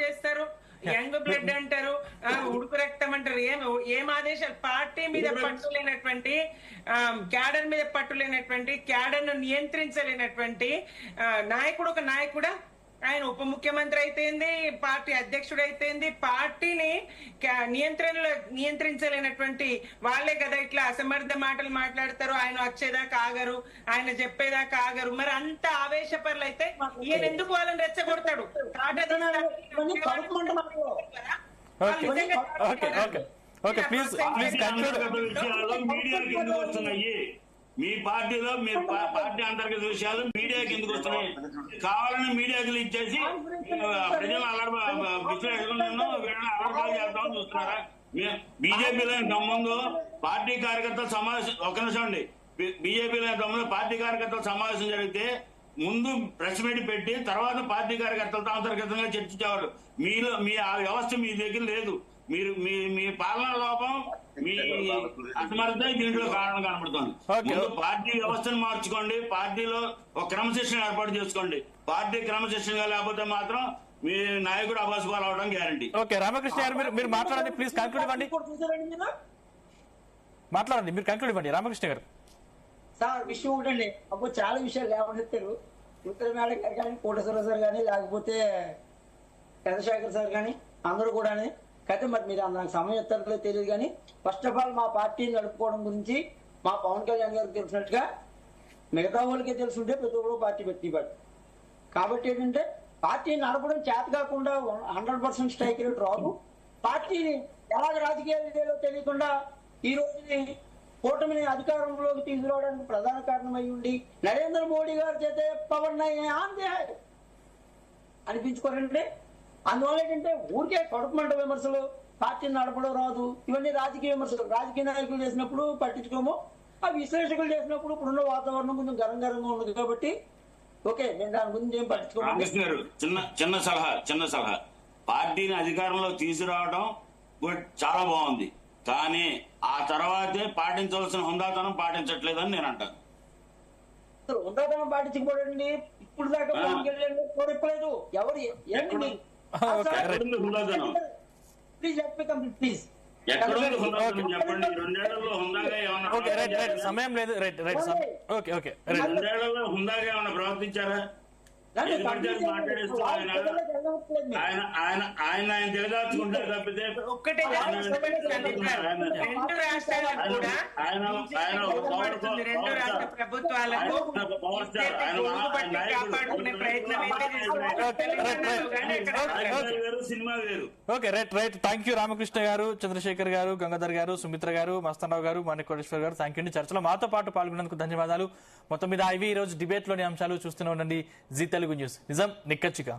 చేస్తారు యంగ్ బ్లడ్ అంటారు, ఉడుకు రక్తం అంటారు. ఏం ఆదేశాలు? పార్టీ మీద పట్టులేనటువంటి, క్యాడర్ మీద పట్టులేనటువంటి, క్యాడర్ ను నియంత్రించలేనటువంటి నాయకుడు ఒక నాయకుడా? ఆయన ఉప ముఖ్యమంత్రి అయితేంది, పార్టీ అధ్యక్షుడు అయితేంది, పార్టీని నియంత్రించలేనటువంటి వాళ్ళే కదా ఇట్లా అసమర్థ మాటలు మాట్లాడతారు. ఆయన వచ్చేదాకా ఆగరు, ఆయన చెప్పేదాకా ఆగరు. మరి అంత ఆవేశపరులు అయితే ఈయన ఎందుకు వాళ్ళని రెచ్చగొడతాడు? మీడియాకి ఎందుకు వస్తున్నాయి? మీ పార్టీలో మీ పార్టీ అంతర్గత విషయాలు మీడియాకి ఎందుకు వస్తున్నాయి? కావాలని మీడియాకి ఇచ్చేసి ప్రజలు విశ్లేషణలను అలర్పాలు చేస్తామని చూస్తున్నారా? బీజేపీలో ఇంతకుముందు పార్టీ కార్యకర్తల సమావేశం, ఒక నిమిషం అండి, బీజేపీలో ఇంతకుముందు పార్టీ కార్యకర్తల సమావేశం జరిగితే ముందు ప్రెస్ మీట్ పెట్టి తర్వాత పార్టీ కార్యకర్తలతో అంతర్గతంగా చర్చించేవారు. మీలో మీ ఆ వ్యవస్థ మీ దగ్గర లేదు. మీరు మీ పాలనా లోపం, మీ అసమర్థత దీంట్లో కారణం కనబడుతుంది. ముందు పార్టీ వ్యవస్థను మార్చుకోండి, పార్టీలో ఒక క్రమశిక్షణ ఏర్పాటు చేసుకోండి. పార్టీ క్రమశిక్షణగా లేకపోతే మాత్రం మీ నాయకుడు అబాసుపాలు అవడం గ్యారంటీ. ఓకే రామకృష్ణ గారు మీరు మాట్లాడండి. ప్లీజ్ కన్క్లూడ్ ఇవ్వండి. మాట్లాడండి, మీరు కన్క్లూడ్ ఇవ్వండి రామకృష్ణ గారు. సార్ విషయం ఒకటండి, అప్పుడు చాలా విషయాలు లేవనెత్తారు. ఉత్తర మేడం గారు కానీ, కోటేశ్వర సార్ కానీ, లేకపోతే చంద్రశేఖర్ సార్ కానీ, అందరూ కూడా. అయితే మరి మీరు నాకు సమయం ఎత్తట్లేదు తెలియదు కానీ, ఫస్ట్ ఆఫ్ ఆల్ మా పార్టీని నడుపుకోవడం గురించి మా పవన్ కళ్యాణ్ గారికి తెలిసినట్టుగా మిగతా వాళ్ళకే తెలుసుంటే ప్రతి ఒక్కరు పార్టీ పెట్టివాడు. కాబట్టి ఏంటంటే పార్టీని నడపడం చేత కాకుండా 100% స్ట్రైక్ రేట్ రాదు. పార్టీని ఎలాగ రాజకీయాలు తెలియకుండా ఈ రోజుని కూటమిని అధికారంలోకి తీసుకురావడానికి ప్రధాన కారణమై ఉండి నరేంద్ర మోడీ గారి చేత పవన్ అనిపించుకోరంటే, అందువల్ల ఏంటంటే ఊరికే కడుపుమంట విమర్శలు, పార్టీని నడపడం రాదు, ఇవన్నీ రాజకీయ విమర్శలు. రాజకీయ నాయకులు చేసినప్పుడు పట్టించుకోము, ఆ విశ్లేషకులు చేసినప్పుడు ఇప్పుడున్న వాతావరణం కొంచెం గరంగా ఉంది కాబట్టి ఓకే, నేను దాని గురించి ఏం పట్టించుకోను. రామకృష్ణ గారు చిన్న సలహా, పార్టీని అధికారంలో తీసుకురావడం చాలా బాగుంది, కానీ ఆ తర్వాతే పాటించవలసిన హుందాతనం పాటించట్లేదని నేను అంటాను. హుందాతనం పాటించకపోవడండి ఇప్పుడు దాకా కోరిపోలేదు ఎవరు ఏంటి? ప్లీజ్ ప్లీజ్ చెప్పండి. 2 ఏళ్లలో హుందాగా ఏమన్నా సమయం లేదు. హుందాగా ఏమన్నా ప్రవర్తించారా? మాట్లాడేస్తూ ఆయన తెలియదాచుకుంటారు తప్పితే ఒక్కటే రెండు రాష్ట్రాలకు కూడా రెండు రాష్ట్ర ప్రభుత్వాలకు కాపాడుకునే ప్రయత్నం సినిమా వేరు. Okay right. Thank you Ramakrishna గారు, చంద్రశేఖర్ గారు, గంగాధర్ గారు, సుమిత్ర గారు, మస్తానరావు గారు, మాణిక్ కోటేశ్వర్ గారు. Thank you. చర్చలో మాతో పాటు పాల్గొన్నందుకు ధన్యవాదాలు. మొత్తం మీద ఇవి ఈ రోజు డిబేట్ లోని అంశాలు చూస్తూనే ఉండండి జీ తెలుగు న్యూస్. నిజం నిక్కచ్చిగా.